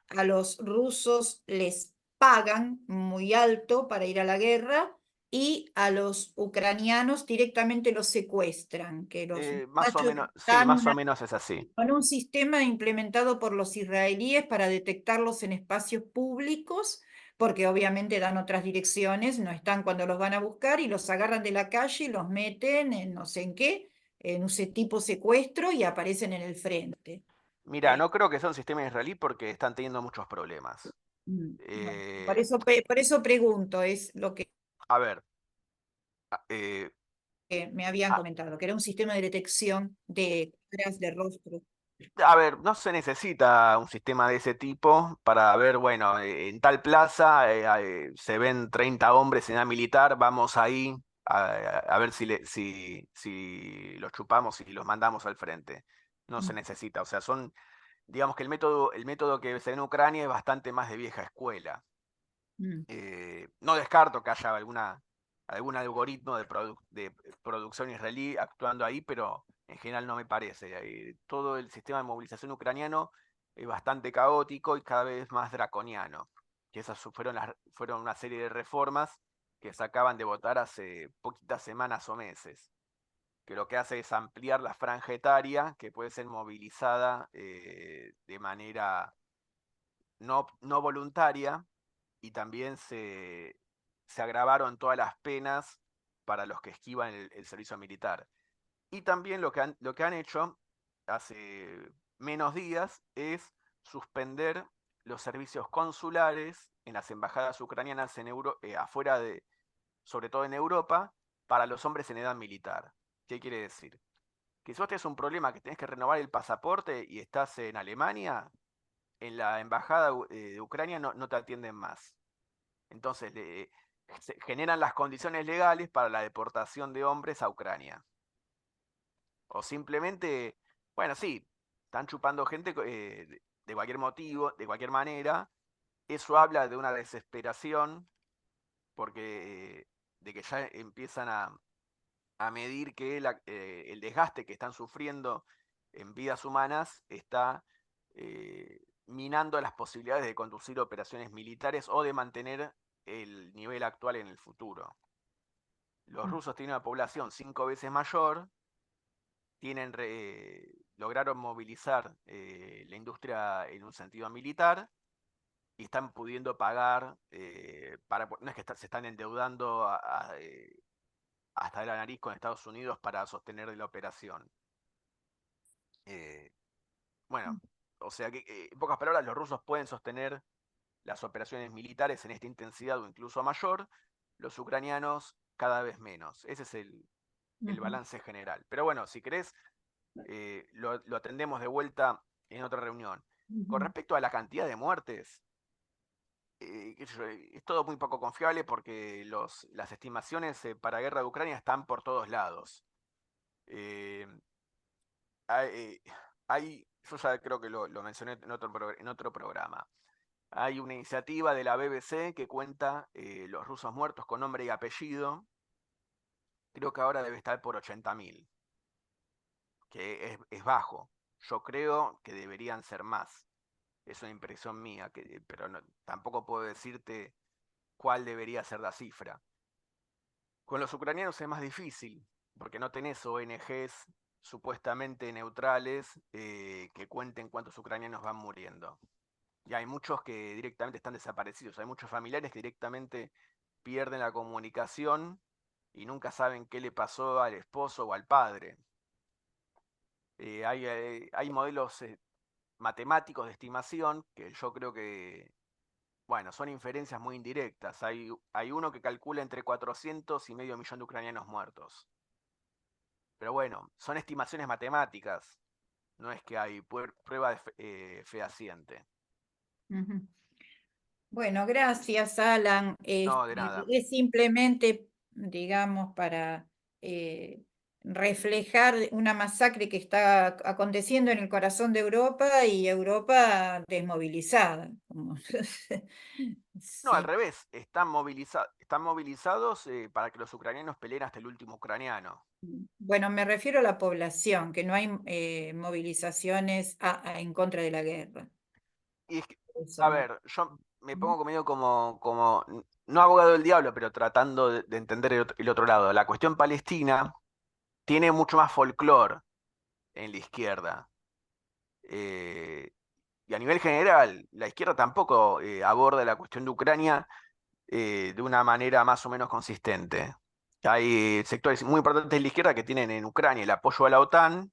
a los rusos les pagan muy alto para ir a la guerra y a los ucranianos directamente los secuestran, que los más o muchachos menos, sí, están más o menos es así. con un sistema implementado por los israelíes para detectarlos en espacios públicos, porque obviamente dan otras direcciones, no están cuando los van a buscar y los agarran de la calle y los meten en no sé en qué, en un tipo secuestro y aparecen en el frente. Mira, Eh, no creo que sea un sistema israelí porque están teniendo muchos problemas. bueno, Eh, por eso pregunto, es lo que a ver, eh, me habían a, comentado, que era un sistema de detección de caras de rostro. a ver, no se necesita un sistema de ese tipo para ver, bueno, en tal plaza se ven 30 hombres en edad militar, vamos ahí a ver si los chupamos y los mandamos al frente. No se necesita, o sea, digamos que el método que se ve en Ucrania es bastante más de vieja escuela. Mm. No descarto que haya algún algoritmo de producción israelí actuando ahí, pero en general no me parece. Todo el sistema de movilización ucraniano es bastante caótico y cada vez más draconiano. Que esas fueron una serie de reformas que se acaban de votar hace poquitas semanas o meses, que lo que hace es ampliar la franja etaria que puede ser movilizada de manera no voluntaria, y también se agravaron todas las penas para los que esquivan el servicio militar. Y también lo que han hecho hace menos días es suspender los servicios consulares en las embajadas ucranianas afuera sobre todo en Europa, para los hombres en edad militar. ¿Qué quiere decir? Que si vos tenés un problema que tenés que renovar el pasaporte y estás en Alemania, en la embajada de Ucrania no te atienden más. Entonces se generan las condiciones legales para la deportación de hombres a Ucrania. O simplemente, bueno, sí, están chupando gente de cualquier motivo, de cualquier manera. Eso habla de una desesperación, porque de que ya empiezan a medir que el desgaste que están sufriendo en vidas humanas está minando las posibilidades de conducir operaciones militares o de mantener el nivel actual en el futuro. Los rusos tienen una población 5 veces mayor, lograron movilizar la industria en un sentido militar y están pudiendo pagar, no es que se están endeudando hasta la nariz con Estados Unidos para sostener la operación. Bueno, o sea que, en pocas palabras, los rusos pueden sostener las operaciones militares en esta intensidad o incluso mayor, los ucranianos cada vez menos. Ese es el balance general. Pero bueno, si querés, lo atendemos de vuelta en otra reunión. Con respecto a la cantidad de muertes, es todo muy poco confiable, porque las estimaciones para guerra de Ucrania están por todos lados. Yo ya creo que lo mencioné en otro programa. Hay una iniciativa de la BBC que cuenta los rusos muertos con nombre y apellido. Creo que ahora debe estar por 80.000, que es bajo. Yo creo que deberían ser más. Es una impresión mía, pero tampoco puedo decirte cuál debería ser la cifra. Con los ucranianos es más difícil, porque no tenés ONGs supuestamente neutrales que cuenten cuántos ucranianos van muriendo. Y hay muchos que directamente están desaparecidos. Hay muchos familiares que directamente pierden la comunicación y nunca saben qué le pasó al esposo o al padre. Hay modelos matemáticos de estimación que yo creo que, bueno, son inferencias muy indirectas. Hay uno que calcula entre 400 y medio millón de ucranianos muertos. Pero bueno, son estimaciones matemáticas. No es que hay prueba fehaciente. Bueno, gracias, Alan. No, de nada. Es simplemente, digamos, para reflejar una masacre que está aconteciendo en el corazón de Europa, y Europa desmovilizada. No, al Sí. revés, están movilizados para que los ucranianos peleen hasta el último ucraniano. Bueno, me refiero a la población, que no hay movilizaciones en contra de la guerra. Y es que, Eso a no. ver, yo me pongo medio como no abogado del diablo, pero tratando de entender el otro lado. La cuestión palestina tiene mucho más folclore en la izquierda. Y a nivel general, la izquierda tampoco aborda la cuestión de Ucrania de una manera más o menos consistente. Hay sectores muy importantes de la izquierda que tienen en Ucrania el apoyo a la OTAN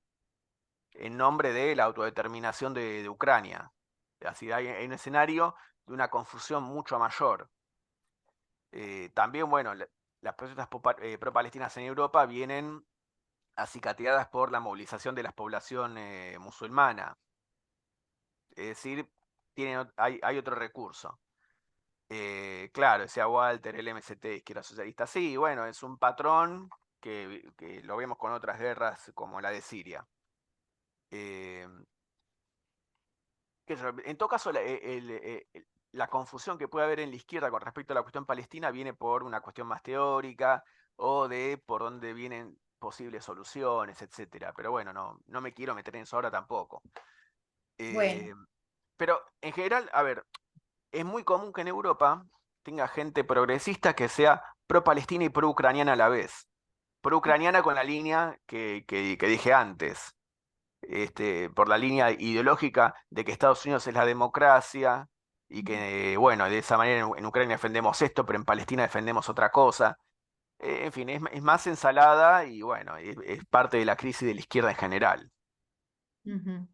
en nombre de la autodeterminación de Ucrania. Así hay un escenario de una confusión mucho mayor. También, bueno, las protestas pro-palestinas en Europa vienen acicateadas por la movilización de la población musulmana. Es decir, hay otro recurso. Claro, decía Walter, el MST, izquierda socialista. Sí, bueno, es un patrón que lo vemos con otras guerras como la de Siria. En todo caso, la confusión que puede haber en la izquierda con respecto a la cuestión palestina viene por una cuestión más teórica o de por dónde vienen posibles soluciones, etcétera. Pero bueno, no me quiero meter en eso ahora tampoco. Bueno. Pero en general, a ver, es muy común que en Europa tenga gente progresista que sea pro-palestina y pro-ucraniana a la vez. Pro-ucraniana con la línea que dije antes. Por la línea ideológica de que Estados Unidos es la democracia y que, bueno, de esa manera en Ucrania defendemos esto, pero en Palestina defendemos otra cosa. En fin, es más ensalada y bueno, es parte de la crisis de la izquierda en general. Ujú.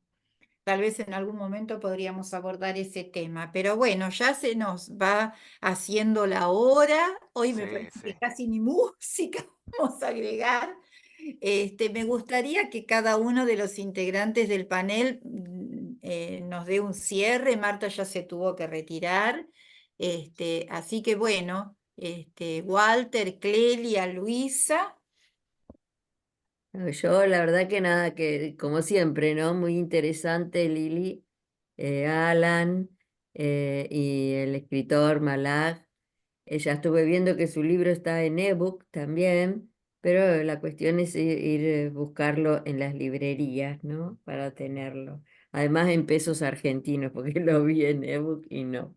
Tal vez en algún momento podríamos abordar ese tema, pero bueno, ya se nos va haciendo la hora. Hoy me Sí, parece sí. que casi ni música vamos a agregar. Me gustaría que cada uno de los integrantes del panel nos dé un cierre. Marta ya se tuvo que retirar. Así que bueno, Walter, Clelia, Luisa. No, yo la verdad que nada, que como siempre, ¿no? Muy interesante Lili, Alan y el escritor Malak. Ya estuve viendo que su libro está en ebook también, pero la cuestión es buscarlo en las librerías, ¿no? Para tenerlo. Además en pesos argentinos, porque lo vi en ebook y no.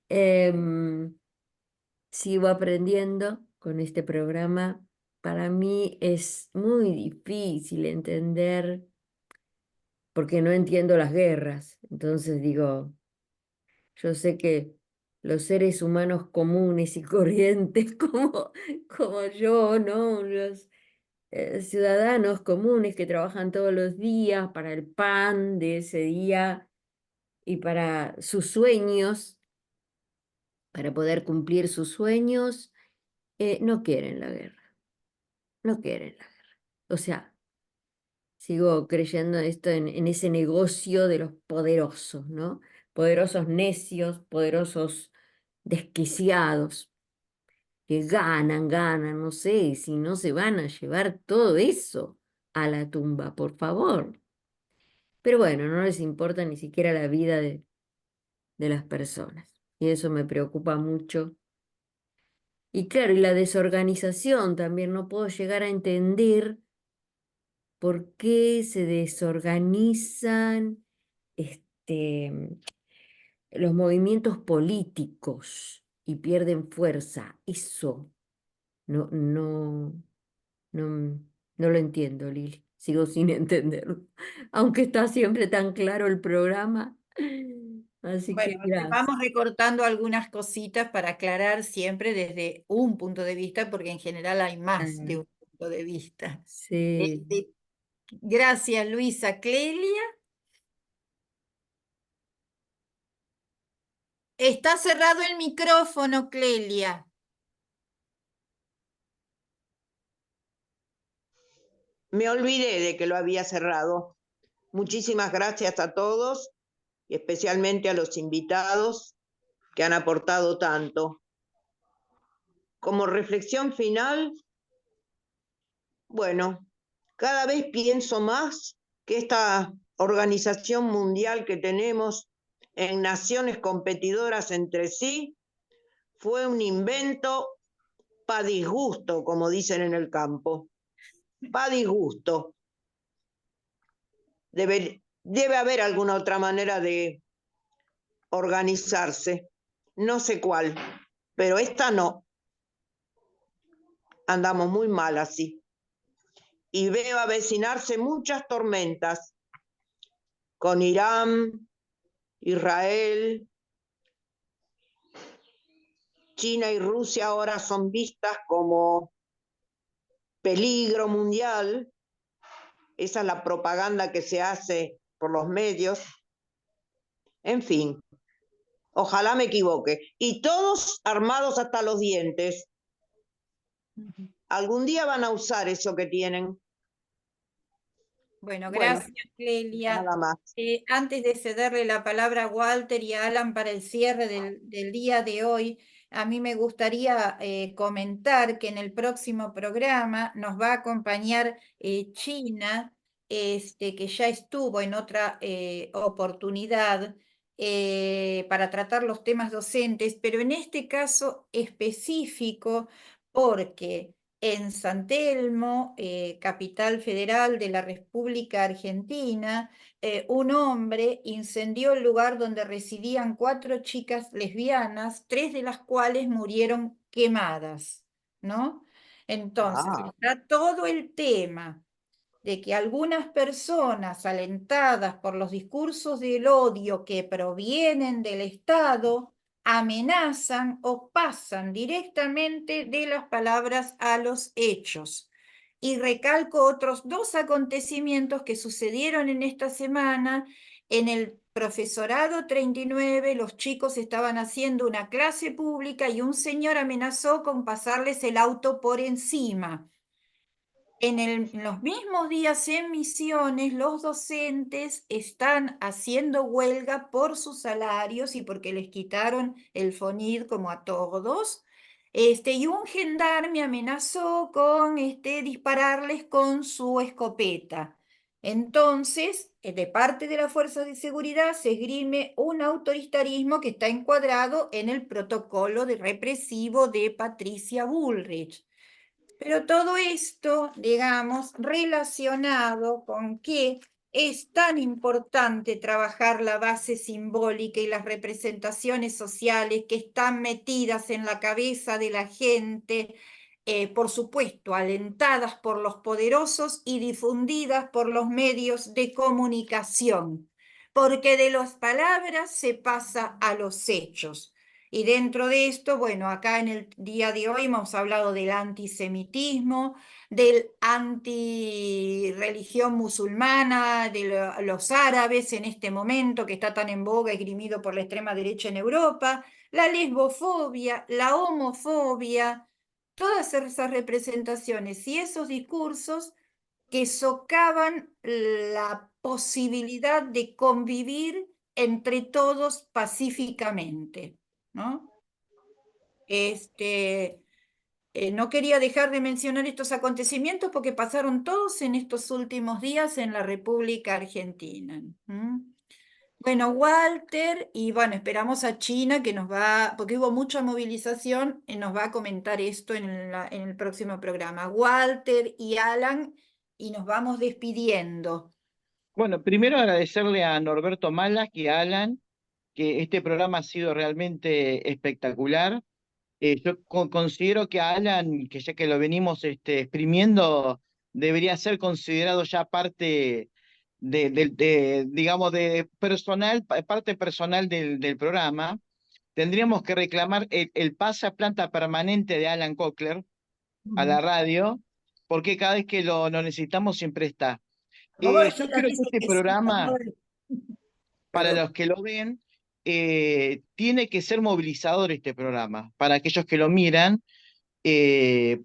Em, Sigo aprendiendo con este programa. Para mí es muy difícil entender, porque no entiendo las guerras. Entonces digo, yo sé que los seres humanos comunes y corrientes como yo, ¿no? Los ciudadanos comunes que trabajan todos los días para el pan de ese día y para sus sueños, para poder cumplir sus sueños, no quieren la guerra, no quieren la guerra. O sea, sigo creyendo esto en ese negocio de los poderosos, ¿no? Poderosos necios, poderosos desquiciados, que ganan, no sé, si no se van a llevar todo eso a la tumba, por favor. Pero bueno, no les importa ni siquiera la vida de las personas. Y eso me preocupa mucho. Y claro, y la desorganización también, no puedo llegar a entender por qué se desorganizan los movimientos políticos y pierden fuerza. Eso no, no, no lo entiendo, Lili. Sigo sin entenderlo. Aunque está siempre tan claro el programa. Así Bueno, que gracias. vamos recortando algunas cositas para aclarar siempre desde un punto de vista, porque en general hay más de un punto de vista. Sí. Este, gracias, Luisa. Clelia, está cerrado el micrófono, Clelia. Me olvidé de que lo había cerrado. Muchísimas gracias a todos y especialmente a los invitados que han aportado tanto. Como reflexión final, bueno, cada vez pienso más que esta organización mundial que tenemos en naciones competidoras entre sí fue un invento para disgusto, como dicen en el campo. Para disgusto. Debe haber alguna otra manera de organizarse. No sé cuál, pero esta no. Andamos muy mal así. Y veo avecinarse muchas tormentas con Irán, Israel, China y Rusia ahora son vistas como peligro mundial. Esa es la propaganda que se hace por los medios. En fin, ojalá me equivoque. Y todos armados hasta los dientes. Algún día van a usar eso que tienen. Bueno, Bueno, gracias, Clelia. nada más. Antes de cederle la palabra a Walter y a Alan para el cierre del día de hoy, a mí me gustaría comentar que en el próximo programa nos va a acompañar China, que ya estuvo en otra oportunidad para tratar los temas docentes, pero en este caso específico porque en San Telmo, capital federal de la República Argentina, un hombre incendió el lugar donde residían 4 chicas lesbianas, 3 de las cuales murieron quemadas, ¿no? Entonces, Ah, está todo el tema de que algunas personas alentadas por los discursos del odio que provienen del Estado amenazan o pasan directamente de las palabras a los hechos. Y recalco otros dos acontecimientos que sucedieron en esta semana. En el profesorado 39, los chicos estaban haciendo una clase pública y un señor amenazó con pasarles el auto por encima. En los mismos días en Misiones, los docentes están haciendo huelga por sus salarios y porque les quitaron el FONID como a todos. Y un gendarme amenazó con dispararles con su escopeta. Entonces, de parte de las fuerzas de seguridad se esgrime un autoritarismo que está encuadrado en el protocolo de represivo de Patricia Bullrich. Pero todo esto, digamos, relacionado con que es tan importante trabajar la base simbólica y las representaciones sociales que están metidas en la cabeza de la gente, por supuesto, alentadas por los poderosos y difundidas por los medios de comunicación, porque de las palabras se pasa a los hechos. Y dentro de esto, bueno, acá en el día de hoy hemos hablado del antisemitismo, del antirreligión musulmana, de los árabes en este momento que está tan en boga, esgrimido por la extrema derecha en Europa, la lesbofobia, la homofobia, todas esas representaciones y esos discursos que socavan la posibilidad de convivir entre todos pacíficamente, ¿no? No quería dejar de mencionar estos acontecimientos porque pasaron todos en estos últimos días en la República Argentina. Bueno, Walter, y bueno, esperamos a China que nos va, porque hubo mucha movilización, y nos va a comentar esto en el próximo programa. Walter y Alan, y nos vamos despidiendo. Bueno, primero agradecerle a Norberto Malak y a Alan, que este programa ha sido realmente espectacular. Yo considero que a Alan, que ya que lo venimos exprimiendo, debería ser considerado ya parte digamos, de personal, parte personal del programa. Tendríamos que reclamar el pase a planta permanente de Alan Cochler a la radio, porque cada vez que lo necesitamos siempre está. Roberto Yo nos creo que dice este que sí, programa, para perdón. los que lo ven, tiene que ser movilizador este programa, para aquellos que lo miran,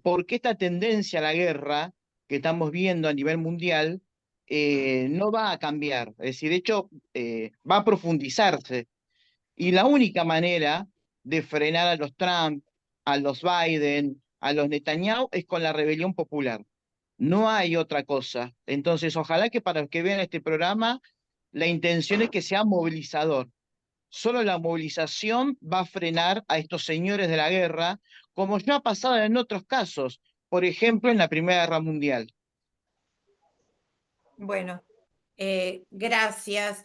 porque esta tendencia a la guerra que estamos viendo a nivel mundial no va a cambiar, es decir, de hecho va a profundizarse. Y la única manera de frenar a los Trump, a los Biden, a los Netanyahu es con la rebelión popular. No hay otra cosa. Entonces, ojalá que para los que vean este programa, la intención es que sea movilizador. Solo la movilización va a frenar a estos señores de la guerra, como ya ha pasado en otros casos, por ejemplo, en la Primera Guerra Mundial. Bueno, gracias.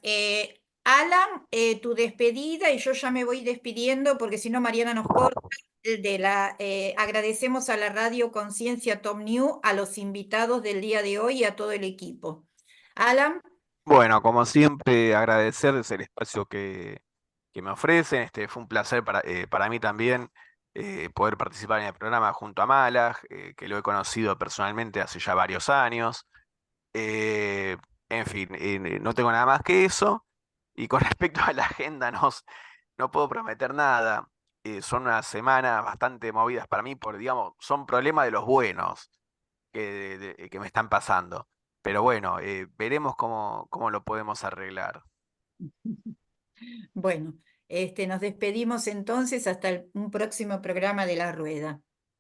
Alan, tu despedida y yo ya me voy despidiendo porque si no Mariana nos corta. Agradecemos a la Radio Conciencia Top New, a los invitados del día de hoy y a todo el equipo. Alan, Bueno, como siempre, agradecerles el espacio que me ofrecen. Fue un placer para mí también poder participar en el programa junto a Malaj, que lo he conocido personalmente hace ya varios años. Eh, en fin, no tengo nada más que eso. Y con respecto a la agenda, no puedo prometer nada. Son unas semanas bastante movidas para mí, porque digamos, son problemas de los buenos que me están pasando. Pero bueno, veremos cómo lo podemos arreglar. bueno, nos despedimos entonces hasta un próximo programa de La Rueda.